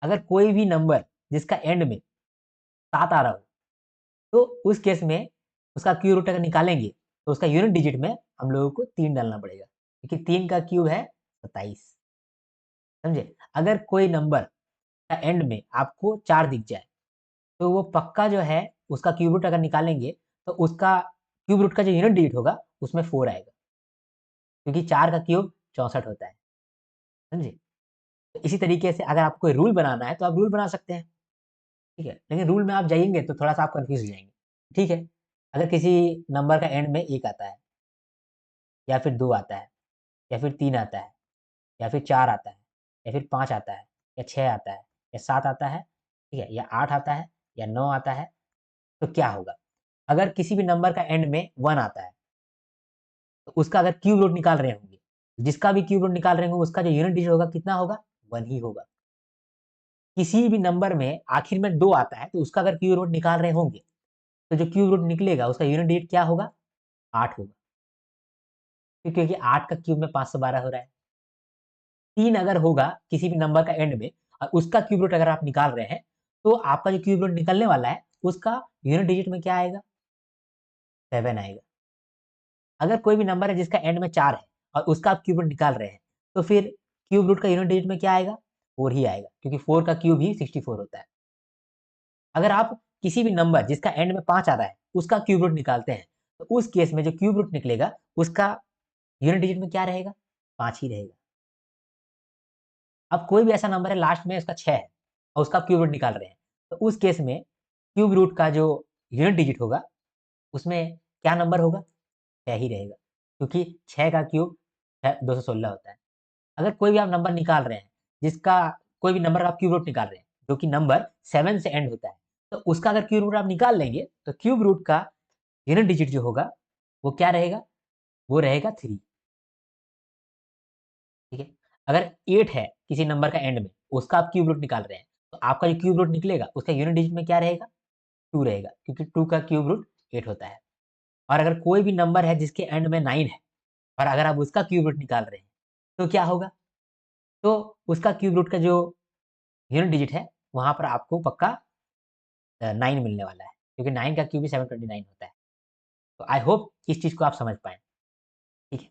[SPEAKER 1] अगर कोई भी नंबर जिसका एंड में 7 आ रहा हो तो उस केस में उसका क्यूब रूट अगर निकालेंगे तो उसका यूनिट डिजिट में हम लोगों को 3 डालना पड़ेगा, क्योंकि 3 का क्यूब है 27। समझे? अगर कोई नंबर का एंड में आपको 4 दिख जाए तो वो पक्का जो है उसका क्यूब रूट अगर निकालेंगे तो उसका क्यूब रूट का जो यूनिट डिजिट होगा उसमें 4 आएगा, क्योंकि 4 का क्यूब 64 होता है। समझे? तो इसी तरीके से अगर आपको कोई रूल बनाना है तो आप रूल बना सकते हैं। ठीक है, लेकिन रूल में आप जाएंगे तो थोड़ा सा आप कंफ्यूज हो जाएंगे। ठीक है, अगर किसी नंबर का एंड में 1 आता है, या फिर 2 आता है, या फिर 3 आता है, या फिर 4 आता है, या फिर 5 आता है, या 6 आता है, या 7 आता है, ठीक है, या 8 आता है, या 9 आता है, तो क्या होगा? अगर किसी भी नंबर का एंड में 1 आता है तो उसका अगर क्यूब रूट निकाल रहे होंगे, जिसका भी क्यूब रूट निकाल रहे होंगे उसका जो यूनिट डिजिट होगा कितना होगा? 1 ही होगा। किसी भी नंबर में आखिर में 2 आता है तो उसका अगर क्यूब रूट निकाल रहे होंगे तो जो क्यूब रूट निकलेगा उसका यूनिट डिजिट क्या होगा? 8 होगा। क्योंकि 8 का क्यूब में 512 हो रहा है। 3 अगर होगा किसी भी नंबर का एंड में और उसका क्यूब रूट अगर आप निकाल रहे हैं तो आपका जो क्यूब रूट निकलने वाला है उसका यूनिट डिजिट में क्या आएगा? 7 आएगा। अगर कोई भी नंबर है जिसका एंड में 4 है और उसका आप क्यूब रूट निकाल रहे हैं तो फिर क्यूब रूट का यूनिट डिजिट में क्या आएगा? 4 ही आएगा, क्योंकि 4 का क्यूब ही 64 होता है। अगर आप किसी भी नंबर जिसका एंड में 5 आ रहा है उसका क्यूब रूट निकालते हैं तो उस केस में जो क्यूब रूट निकलेगा उसका यूनिट डिजिट में क्या रहेगा? 5 ही रहेगा। अब कोई भी ऐसा नंबर है लास्ट में उसका 6 है और उसका क्यूब रूट निकाल रहे हैं, तो उस केस में क्यूब रूट का जो यूनिट डिजिट होगा उसमें क्या नंबर होगा? 6 ही रहेगा, क्योंकि 6 का क्यूब 216 होता है। अगर कोई भी आप नंबर निकाल रहे हैं जिसका कोई भी नंबर का आप क्यूब रूट निकाल रहे हैं जो कि नंबर 7 से एंड होता है, तो उसका अगर क्यूब रूट आप निकाल लेंगे तो क्यूब रूट का यूनिट डिजिट जो होगा वो क्या रहेगा? वो रहेगा 3। ठीक है। अगर 8 है किसी नंबर का एंड में, उसका आप क्यूब रूट निकाल रहे हैं, तो आपका जो क्यूब रूट निकलेगा उसका यूनिट डिजिट में क्या रहेगा? 2 रहेगा, क्योंकि 2 का क्यूब रूट 8 होता है। और अगर कोई भी नंबर है जिसके एंड में 9 है और अगर आप उसका क्यूब रूट निकाल रहे हैं, तो क्या होगा? तो उसका क्यूब रूट का जो यूनिट डिजिट है, वहाँ पर आपको पक्का 9 मिलने वाला है, क्योंकि 9 का क्यूब भी 729 होता है। तो आई होप इस चीज़ को आप समझ पाएँ, ठीक है?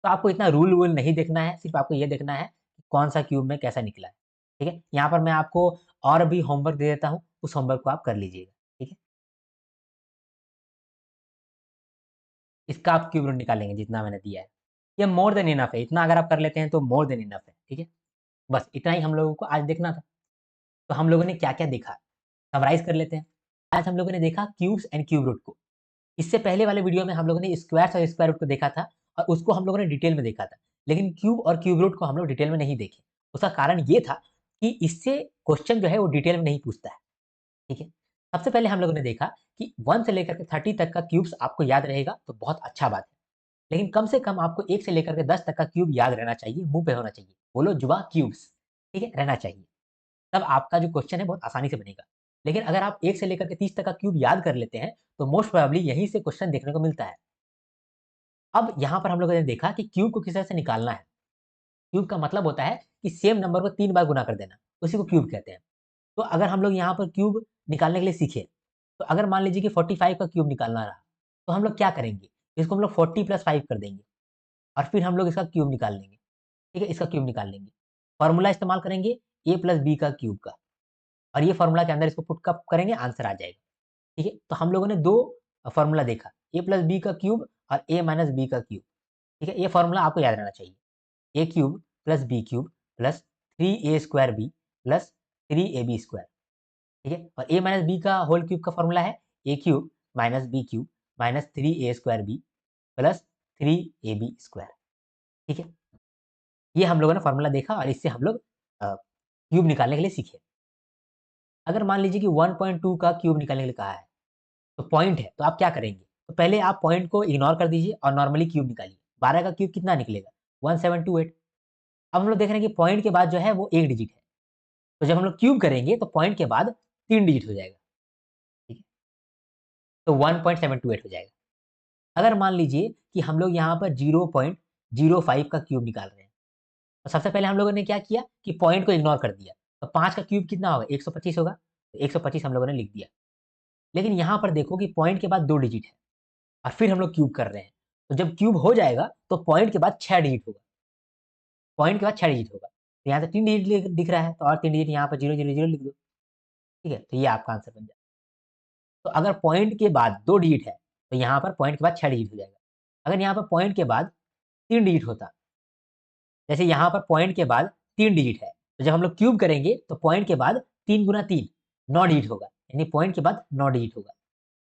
[SPEAKER 1] तो आपको इतना रूल-वूल नहीं देखना है, सिर्फ़ आपको ये देखना है कि कौन-सा क्यूब में कैसा निकला है, ठीक है? यहाँ पर मैं आपको और भी होमवर्क दे देता हूँ, उस होमवर्क को आप कर लीजिएगा, ठीक है? इसका आप क्यूब रूट निकालेंगे जितना मैंने दिया है। ये मोर देन इनफ है, इतना अगर आप कर लेते हैं तो मोर देन इनफ है, ठीक है? बस इतना ही हम लोगों को आज देखना था। तो हम लोगों ने क्या-क्या देखा, समराइज़ कर लेते हैं। आज हम लोगों ने देखा क्यूब्स एंड क्यूब रूट को। इससे पहले वाले वीडियो में हम लोगों ने स्क्वायर्स और स्क्वायर रूट को देखा था और उसको हम लोगों ने डिटेल में देखा था। लेकिन क्यूब और क्यूब रूट को हम लोग डिटेल में नहीं देखे। उसका कारण ये था कि इससे क्वेश्चन जो है वो डिटेल में नहीं पूछता है, ठीक है? सबसे पहले हम लोगों ने देखा कि 1 से लेकर के 30 तक का क्यूब्स आपको याद रहेगा तो बहुत अच्छा बात है। लेकिन कम से कम आपको 1 से लेकर के 10 तक का क्यूब याद रहना चाहिए, मुँह पे होना चाहिए। बोलो जुबान क्यूब्स, ठीक है? रहना चाहिए। तब आपका जो क्वेश्चन है बहुत आसानी से बनेगा। लेकिन अगर आप 1 से लेकर के 30 तक का क्यूब याद कर लेते हैं, तो मोस्ट प्रोबेबली यहीं से क्वेश्चन देखने को मिलता है। अब यहाँ पर हम लोगों ने देखा कि क्यूब को किस तरह से निकालना है। क्यूब का मतलब होता है कि सेम नंबर को 3 बार गुना कर देना, उसी को क्यूब कहते हैं। तो अगर हम लोग यहाँ पर क्यूब निकालने के लिए सीखे, तो अगर मान लीजिए कि 45 का क्यूब निकालना रहा, तो हम लोग क्या करेंगे? इसको हम लोग 40 प्लस 5 कर देंगे और फिर हम लोग इसका क्यूब निकाल लेंगे, ठीक है? इसका क्यूब निकाल लेंगे। फॉर्मूला इस्तेमाल करेंगे a प्लस b का क्यूब का और ये फॉर्मूला के अंदर इसको पुट कप करेंगे, आंसर आ जाएगा। ठीक है? तो हम लोगों ने 2 फ़ॉर्मूला देखा, a प्लस b का क्यूब और a माइनस b का क्यूब, ठीक है? ये फ़ॉर्मूला आपको याद रहना चाहिए। a cube plus b cube plus 3a square b plus 3ab square, ठीक है? और a माइनस b का होल क्यूब का फ़ॉर्मूला है a cube minus b cube minus 3a square b plus 3ab square, ठीक है? ये हम लोगों ने फ़ॉर्मूला देखा और इससे हम लोग क्यूब निकालने के लिए सीखे। अगर मान लीजिए कि 1.2 का क्यूब निकालने के लिए कहा है, तो पॉइंट है, तो आप क्या करेंगे? तो पहले आप पॉइंट को इग्नोर कर दीजिए और नॉर्मली क्यूब निकालिए। 12 का क्यूब कितना निकलेगा? 1728। अब हम लोग देख रहे हैं कि पॉइंट के बाद जो है वो 1 डिजिट है। तो जब हम लोग क्यूब करेंगे तो पॉइंट के बाद 3 डिजिट हो जाएगा, ठीक है? तो 1728 हो जाएगा। अगर मान लीजिए कि हम लोग यहाँ पर 0.05 का क्यूब निकाल रहे हैं, तो सबसे पहले हम लोगों ने क्या किया कि पॉइंट को इग्नोर कर दिया। तो 5 का क्यूब कितना होगा? 125 होगा। तो 125 हम लोगों ने लिख दिया। लेकिन यहाँ पर देखो कि पॉइंट के बाद 2 डिजिट है और फिर हम लोग क्यूब कर रहे हैं। तो जब क्यूब हो जाएगा तो पॉइंट के बाद 6 डिजिट होगा। पॉइंट के बाद 6 डिजिट होगा। तो यहाँ तो 3 डिजिट दिख रहा है, तो और 3 डिजिट यहाँ पर 0, 0, 0 लिख दो। ठीक है? तो ये आपका आंसर बन जाएगा। तो अगर पॉइंट के बाद 2 डिजिट है, तो यहाँ पर पॉइंट के बाद 6 डिजिट हो जाएगा। अगर यहाँ पर पॉइंट के बाद 3 डिजिट होता, जैसे यहाँ पर पॉइंट के बाद 3 डिजिट है, तो जब हम लोग क्यूब करेंगे तो पॉइंट के बाद 3 गुना 3 9 डिजिट होगा। यानी पॉइंट के बाद 9 डिजिट होगा।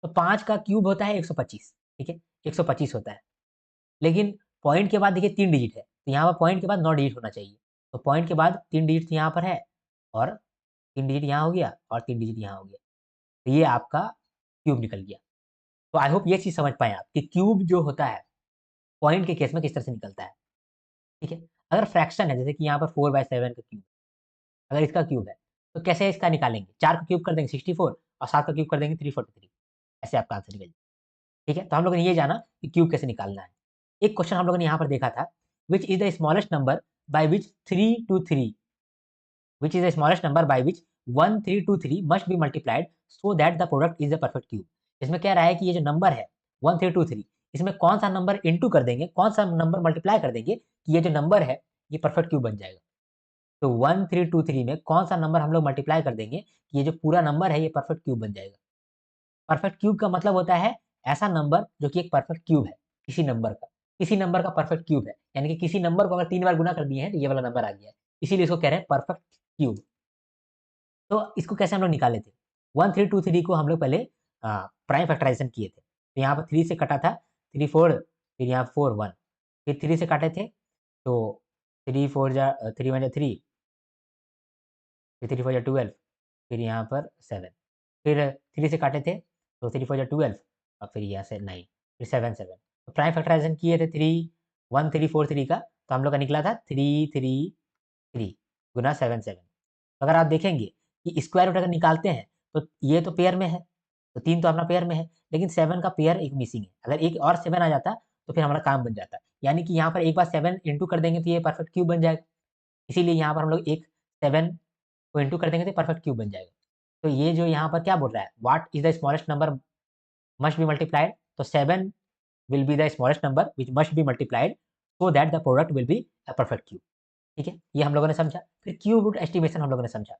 [SPEAKER 1] तो 5 का क्यूब होता है 125, ठीक है? 125 होता है। लेकिन पॉइंट के बाद देखिए 3 डिजिट है, तो यहाँ पर पॉइंट के बाद 9 डिजिट होना चाहिए। तो पॉइंट के बाद 3 डिजिट यहाँ पर है और 3 डिजिट यहाँ हो गया और 3 डिजिट यहाँ हो गया। तो ये आपका क्यूब निकल गया। तो आई होप ये चीज़ समझ पाएँ आप कि क्यूब जो होता है, पॉइंट के केस में किस तरह से निकलता है, ठीक है? अगर फ्रैक्शन है जैसे कि यहाँ पर 4/7 का क्यूब, अगर इसका क्यूब है, तो कैसे इसका निकालेंगे? 4 का क्यूब कर देंगे 64 और 7 का क्यूब कर देंगे 343, ऐसे आपका आंसर निकल जाएगा। ठीक है? तो हम लोगों ने ये जाना कि क्यूब कैसे निकालना है। एक क्वेश्चन हम लोगों ने यहाँ पर देखा था, which is the smallest number by which 323 which is the smallest number by which 1323 must be multiplied so that the product is the perfect cube. इसमें कह रहा है कि ये जो नंबर है 1323, इसमें कौन-सा नंबर इंटू कर देंगे, कौन-सा नंबर मल्टीप्लाई कर देंगे कि ये जो नंबर है, ये परफेक्ट क्यूब बन जाएगा। तो 1323 में कौन-सा नंबर हम लोग मल्टीप्लाई कर देंगे कि ये जो पूरा नंबर है, ये परफेक्ट क्यूब बन जाएगा। परफेक्ट क्यूब का मतलब होता है ऐसा नंबर जो कि एक परफेक्ट क्यूब है, किसी नंबर का। किसी नंबर का परफेक्ट क्यूब है, यानी कि किसी नंबर को अगर 3 बार गुना कर दिए हैं, तो ये वाला नंबर आ गया है। इसीलिए इसको कह रहे हैं परफेक्ट क्यूब। तो इसको कैसे हम लोग निकाले थे? 1323 को हम लोग पहले प्राइम फैक्टराइज़ेशन किए थे। तो यहाँ पर 3 से कटा था, 3 4 फिर यहाँ 4 1 फिर 3 से काटे थे, तो 3 4 3 1 3 फिर 3 4 12 फिर यहाँ पर 7 फिर 3 से काटे थे, तो 3 4 12 और फिर यहाँ से 9 फिर 7 7 तो प्राइम फैक्टराइज़ेशन किए थे 3 1 3 4 3 का, तो हम लोग का निकला था 333 गुना 77। अगर आप देखेंगे कि स्क्वायर रूट अगर निकालते हैं तो ये तो पेयर में है, तो 3 तो अपना पेयर में है, लेकिन 7 का पेयर एक मिसिंग है। अगर एक और 7 आ जाता तो फिर हमारा काम बन जाता। यानी कि यहाँ पर एक बार 7 इंटू कर देंगे तो ये परफेक्ट क्यूब बन जाएगा। इसीलिए यहाँ पर हम लोग एक 7 को इंटू कर देंगे तो परफेक्ट क्यूब बन जाएगा। तो ये जो यहाँ पर क्या बोल रहा है, what is the smallest number must be multiplied, तो 7 will be the smallest number which must be multiplied so that the product will be a perfect cube. ठीक है, ये हम लोगों ने समझा। फिर क्यूब रूट एस्टिमेशन हम लोगों ने समझा।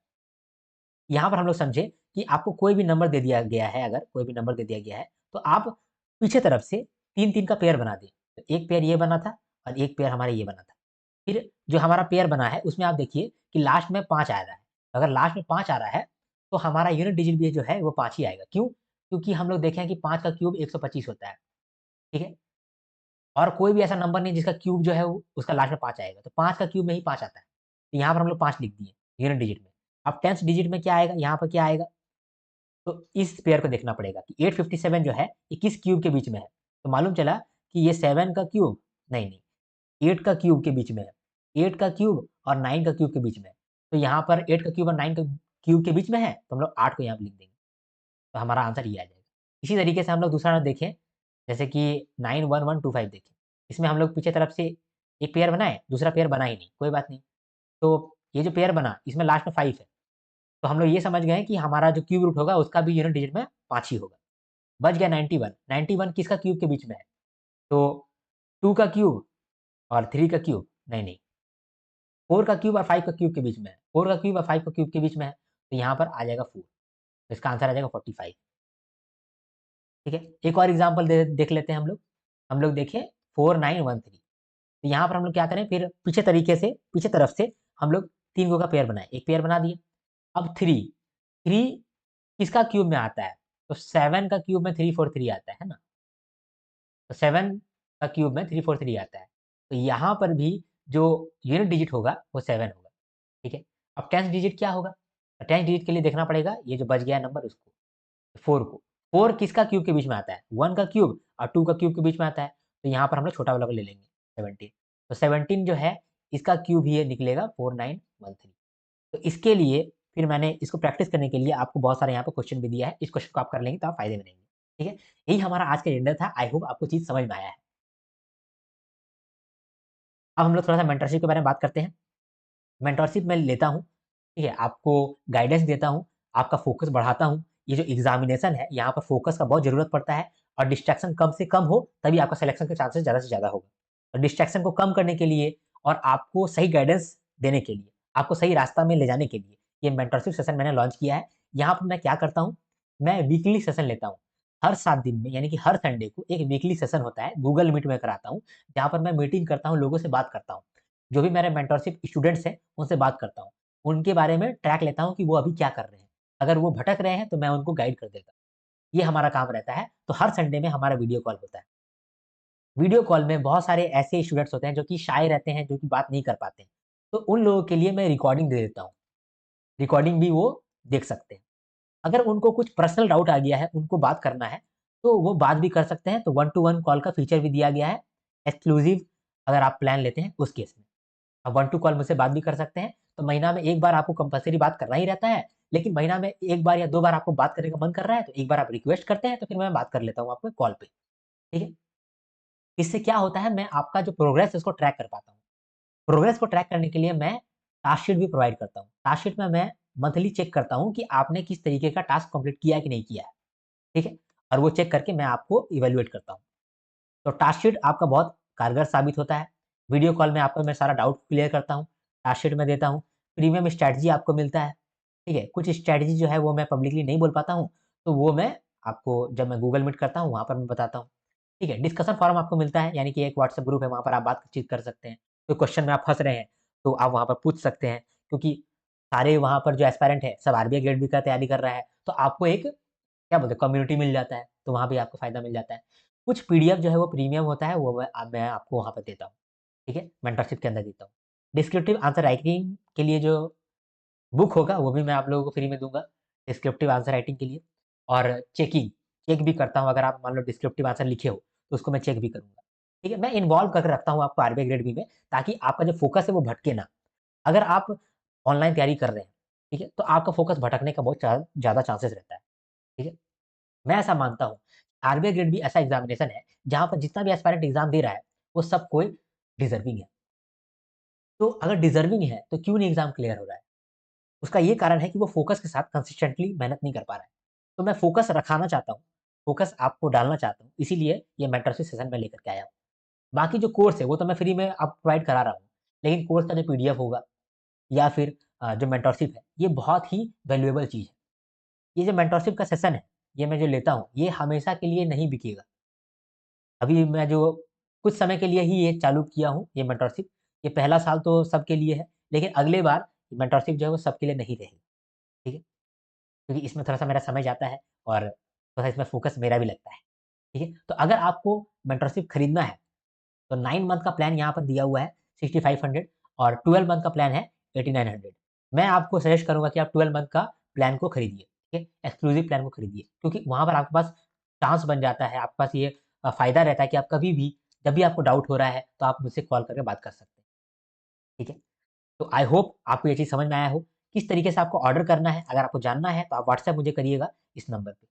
[SPEAKER 1] यहाँ पर हम लोग समझे कि आपको कोई भी नंबर दे दिया गया है, अगर कोई भी नंबर दे दिया गया है तो आप पीछे तरफ से 3-3 का पेयर बना दें। तो एक पेयर ये बना था और एक पेयर हमारा ये बना था। फिर जो हमारा पेयर बना है उसमें आप देखिए कि लास्ट में 5 आ रहा है। अगर लास्ट में 5 आ रहा है तो हमारा यूनिट डिजिट भी जो है वो 5 ही आएगा। क्यों? क्योंकि हम लोग देखे हैं कि 5 का क्यूब 125 होता है। ठीक है? और कोई भी ऐसा नंबर नहीं जिसका क्यूब जो है वो उसका लास्ट में 5 आएगा। तो 5 का क्यूब में ही 5 आता है। तो यहाँ पर हम लोग 5 लिख दिए यूनिट डिजिट में। अब 10th डिजिट में क्या आएगा? यहाँ पर क्या आएगा? तो इस पेयर को देखना पड़ेगा कि 857 जो है ये किस क्यूब के बीच में है। तो मालूम चला कि ये 7 का क्यूब नहीं, 8 का क्यूब के बीच में है। 8 का क्यूब और 9 का क्यूब के बीच में है। तो यहाँ पर 8 का क्यूब और 9 का क्यूब के बीच में है, तो हम लोग 8 को यहाँ पे लिख देंगे। तो हमारा आंसर ये आ जाएगा। इसी तरीके से हम लोग दूसरा देखें, जैसे कि 91125 देखें। इसमें हम लोग पीछे तरफ से एक पेयर बनाए, दूसरा पेयर बना ही नहीं, कोई बात नहीं। तो ये जो पेयर बना इसमें लास्ट में 5 है। तो हम लोग ये समझ गए कि हमारा जो क्यूब रूट होगा उसका भी यूनिट डिजिट में 5 ही होगा। बच गया 91। 91 किसका क्यूब के बीच में है? तो 2 का क्यूब और 3 का क्यूब नहीं, 4 का क्यूब और 5 का क्यूब के बीच में है। 4 का क्यूब और 5 का क्यूब के बीच में है, तो यहाँ पर आ जाएगा 4। तो इसका आंसर आ जाएगा 45। ठीक है, एक और एग्जाम्पल देख लेते हैं हम लोग। हम लोग देखें 4913। तो यहाँ पर हम लोग क्या करें, फिर पीछे तरफ से हम लोग 3 गो का पेयर बनाए, एक पेयर बना दिए। अब 3 किसका क्यूब में आता है? तो 7 का क्यूब में 343 आता है ना। तो 7 का क्यूब में 343 आता है। तो यहाँ पर भी जो यूनिट डिजिट होगा वो 7 होगा। ठीक है, अब 10th डिजिट क्या होगा? 10th डिजिट के लिए देखना पड़ेगा ये जो बच गया नंबर उसको, 4 को। 4 किसका क्यूब के बीच में आता है? 1 का क्यूब और 2 का क्यूब के बीच में आता है। तो यहाँ पर हम लोग छोटा वाला को ले लेंगे, 17। तो 17 जो है इसका क्यूब ही ये निकलेगा 4913। तो इसके लिए फिर मैंने इसको प्रैक्टिस करने के लिए आपको बहुत सारे यहाँ पे क्वेश्चन भी दिया है। इस क्वेश्चन को आप कर लेंगे तो आप फायदे में रहेंगे। ठीक है, यही हमारा आज का एजेंडा था। आई होप आपको चीज़ समझ में आया है। अब हम लोग थोड़ा-सा मेंटरशिप के बारे में बात करते हैं। मेंटरशिप मैं लेता हूँ, ठीक है? आपको गाइडेंस देता हूँ, आपका फ़ोकस बढ़ाता हूँ। ये जो एग्ज़ामिनेशन है, यहाँ पर फ़ोकस का बहुत ज़रूरत पड़ता है और डिस्ट्रैक्शन कम से कम हो, तभी आपका सिलेक्शन के चांसेस ज़्यादा से ज़्यादा होगा। और डिस्ट्रैक्शन को कम करने के लिए और आपको सही गाइडेंस देने के लिए, आपको सही रास्ता में ले जाने के लिए, ये मेंटरशिप सेशन मैंने लॉन्च किया है। यहाँ पर मैं क्या करता हूँ, मैं वीकली सेशन लेता हूँ। हर 7 दिन में यानी कि हर संडे को एक वीकली सेशन होता है, गूगल मीट में कराता हूँ, जहाँ पर मैं मीटिंग करता हूँ, लोगों से बात करता हूँ। जो भी मेरे मेंटरशिप स्टूडेंट्स हैं, उनसे बात करता हूँ। उनके बारे में ट्रैक लेता हूँ कि वो अभी क्या कर रहे हैं। अगर वो भटक रहे हैं, तो मैं उनको गाइड कर देता हूँ। ये हमारा काम रहता है। तो हर संडे में हमारा वीडियो कॉल होता है। वीडियो कॉल में बहुत सारे ऐसे स्टूडेंट्स होते हैं जो कि शाय रहते हैं, जो कि बात नहीं कर पाते हैं। तो उन लोगों के लिए मैं रिकॉर्डिंग दे देता हूँ। रिकॉर्डिंग भी वो देख सकते हैं। अगर उनको कुछ पर्सनल डाउट आ गया है, उनको बात करना है, तो वो बात भी कर सकते हैं। तो 1 टू 1 कॉल का फीचर भी दिया गया है, एक्सक्लूसिव अगर आप प्लान लेते हैं उस केस में। आप 1 टू कॉल मुझसे बात भी कर सकते हैं। तो महीना में 1 बार आपको कंपल्सरी बात करना ही रहता है, लेकिन महीना में 1 बार या 2 बार आपको बात करने का मन कर रहा है, तो 1 बार आप रिक्वेस्ट करते हैं, तो फिर मैं बात कर लेता हूँ आपको कॉल पे। ठीक है? इससे क्या होता है, मैं आपका जो प्रोग्रेस है उसको ट्रैक कर पाता हूँ। प्रोग्रेस को ट्रैक करने के लिए मैं टास्क शीट भी प्रोवाइड करता हूँ। टास्क शीट में मैं मंथली चेक करता हूँ कि आपने किस तरीके का टास्क कंप्लीट किया है कि नहीं किया है। ठीक है? और वो चेक करके मैं आपको इवैल्यूएट करता हूँ। तो टास्क शीट आपका बहुत कारगर साबित होता है। वीडियो कॉल में आपका मैं सारा डाउट क्लियर करता हूँ, टास्क शीट में देता हूँ। प्रीमियम स्ट्रैटेजी आपको मिलता है, ठीक है? कुछ स्ट्रैटेजी जो है वो मैं पब्लिकली नहीं बोल पाता हूँ, तो वो मैं आपको जब मैं गूगल मीट करता हूँ, वहाँ पर मैं बताता हूँ, ठीक है? डिस्कशन फोरम आपको मिलता है, यानी कि एक व्हाट्सएप ग्रुप है, वहाँ पर आप बातचीत कर सकते हैं। कोई क्वेश्चन में आप फँस रहे हैं, तो आप वहाँ पर पूछ सकते हैं, क्योंकि सारे वहाँ पर जो एस्पायरेंट है, सब आरबीआई ग्रेड बी का तैयारी कर रहा है, तो आपको एक क्या बोलते हैं कम्युनिटी मिल जाता है, तो वहाँ भी आपको फ़ायदा मिल जाता है। कुछ पीडीएफ जो है वो प्रीमियम होता है, वो मैं आपको वहाँ पर देता हूँ, ठीक है? मेंटरशिप के अंदर देता हूँ। डिस्क्रिप्टिव आंसर राइटिंग के लिए जो बुक होगा, वो भी मैं आप लोगों को फ्री में दूँगा, डिस्क्रिप्टिव आंसर राइटिंग के लिए। और चेक भी करता हूँ, अगर आप मान लो डिस्क्रिप्टिव आंसर लिखे हो, तो उसको मैं चेक भी करूँगा। ठीक है? मैं इन्वॉल्व करके रखता हूँ आपको आरबीआई ग्रेड बी में, ताकि आपका जो फ़ोकस है वो भटके ना। अगर आप ऑनलाइन तैयारी कर रहे हैं, ठीक है? तो आपका फ़ोकस भटकने का बहुत ज़्यादा चांसेस रहता है, ठीक है? मैं ऐसा मानता हूँ, आरबीआई ग्रेड बी ऐसा एग्ज़ामिनेशन है, जहाँ पर जितना भी एस्पायरेंट एग्ज़ाम दे रहा है, वो सब कोई डिज़र्विंग है। तो अगर डिज़र्विंग है, तो क्यों नहीं एग्ज़ाम क्लियर हो रहा है? उसका ये कारण है कि वो फ़ोकस के साथ कंसिस्टेंटली मेहनत नहीं कर पा रहा है। तो मैं फ़ोकस रखाना चाहता हूँ, फ़ोकस आपको डालना चाहता हूँ, इसीलिए ये मेंटरशिप सेशन मैं लेकर के आया हूँ। बाकी जो कोर्स है, वो तो मैं फ्री में अब प्रोवाइड करा रहा हूँ, लेकिन कोर्स का जो पीडीएफ होगा या फिर जो मेंटरशिप है, ये बहुत ही वैल्यूएबल चीज़ है। ये जो मेंटरशिप का सेशन है, ये मैं जो लेता हूँ, ये हमेशा के लिए नहीं बिकेगा। अभी मैं जो कुछ समय के लिए ही ये चालू किया हूँ, ये मेंटरशिप। ये पहला साल तो सबके लिए है, लेकिन अगले बार मेंटरशिप जो है वो सबके लिए नहीं रहेगी, ठीक है? क्योंकि इसमें थोड़ा-सा मेरा समय जाता है और थोड़ा इसमें फ़ोकस मेरा भी लगता है, ठीक है? तो अगर आपको मेंटरशिप खरीदना है, तो 9 मंथ का प्लान यहाँ पर दिया हुआ है 6500 और 12 मंथ का प्लान है 8900। मैं आपको सजेस्ट करूँगा कि आप 12 मंथ का प्लान को खरीदिए, ठीक है? एक्सक्लूसिव प्लान को खरीदिए, क्योंकि वहाँ पर आपके पास चांस बन जाता है, आपके पास ये फ़ायदा रहता है कि आप कभी भी, जब भी आपको डाउट हो रहा है, तो आप मुझसे कॉल करके बात कर सकते हैं, ठीक है? तो आई होप आपको ये चीज़ समझ में आया हो, किस तरीके से आपको ऑर्डर करना है। अगर आपको जानना है, तो आप व्हाट्सएप मुझे करिएगा इस नंबर पे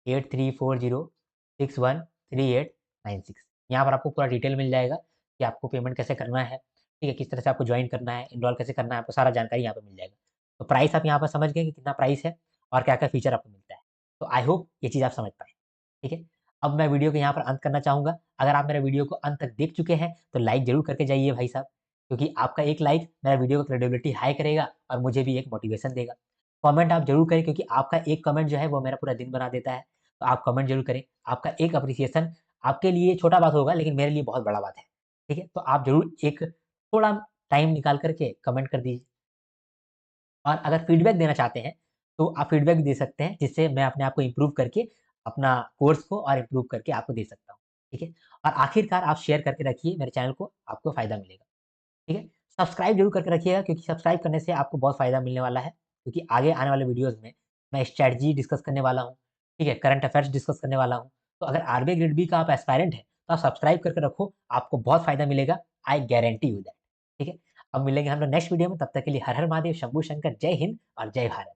[SPEAKER 1] 8340613896। यहाँ पर आपको पूरा डिटेल मिल जाएगा कि आपको पेमेंट कैसे करना है, ठीक है? किस तरह से आपको जॉइन करना है, एनरोल कैसे करना है, आपको सारा जानकारी यहाँ पे मिल जाएगा। तो प्राइस आप यहाँ पर समझ गए कि कितना प्राइस है और क्या-क्या फीचर आपको मिलता है। तो आई होप ये चीज़ आप समझ पाएँ, ठीक है? अब मैं वीडियो को यहाँ पर अंत करना चाहूँगा। अगर आप मेरे वीडियो को अंत तक देख चुके हैं, तो लाइक ज़रूर करके जाइए भाई साहब, क्योंकि आपका एक लाइक मेरा वीडियो की क्रेडिबिलिटी हाई करेगा और मुझे भी एक मोटिवेशन देगा। कमेंट आप ज़रूर करें, क्योंकि आपका एक कमेंट जो है वो मेरा पूरा दिन बना देता है। तो आप कमेंट ज़रूर करें। आपका एक एप्रिसिएशन आपके लिए छोटा बात होगा, लेकिन मेरे लिए बहुत बड़ा बात है। ठीक है? तो आप ज़रूर एक थोड़ा टाइम निकाल कर के कमेंट कर दीजिए। और अगर फीडबैक देना चाहते हैं, तो आप फीडबैक दे सकते हैं, जिससे मैं अपने आप को इम्प्रूव करके अपना कोर्स को और इम्प्रूव करके आपको दे सकता हूँ। ठीक है? और आखिरकार आप शेयर करके रखिए मेरे चैनल को, आपको फ़ायदा मिलेगा। ठीक है? सब्सक्राइब ज़रूर करके रखिएगा, क्योंकि सब्सक्राइब करने से आपको बहुत फ़ायदा मिलने वाला है, क्योंकि आगे आने वाले वीडियोज़ में मैं स्ट्रैटेजी डिस्कस करने वाला हूँ, ठीक है? करंट अफेयर्स डिस्कस करने वाला हूँ। तो अगर आरबीआई ग्रेड बी का आप एस्पायरेंट हैं, तो आप सब्सक्राइब करके रखो, आपको बहुत फ़ायदा मिलेगा, आई गारंटी यू दैट। ठीक है? अब मिलेंगे हम लोग नेक्स्ट वीडियो में, तब तक के लिए हर हर महादेव, शंभू शंकर, जय हिंद और जय भारत।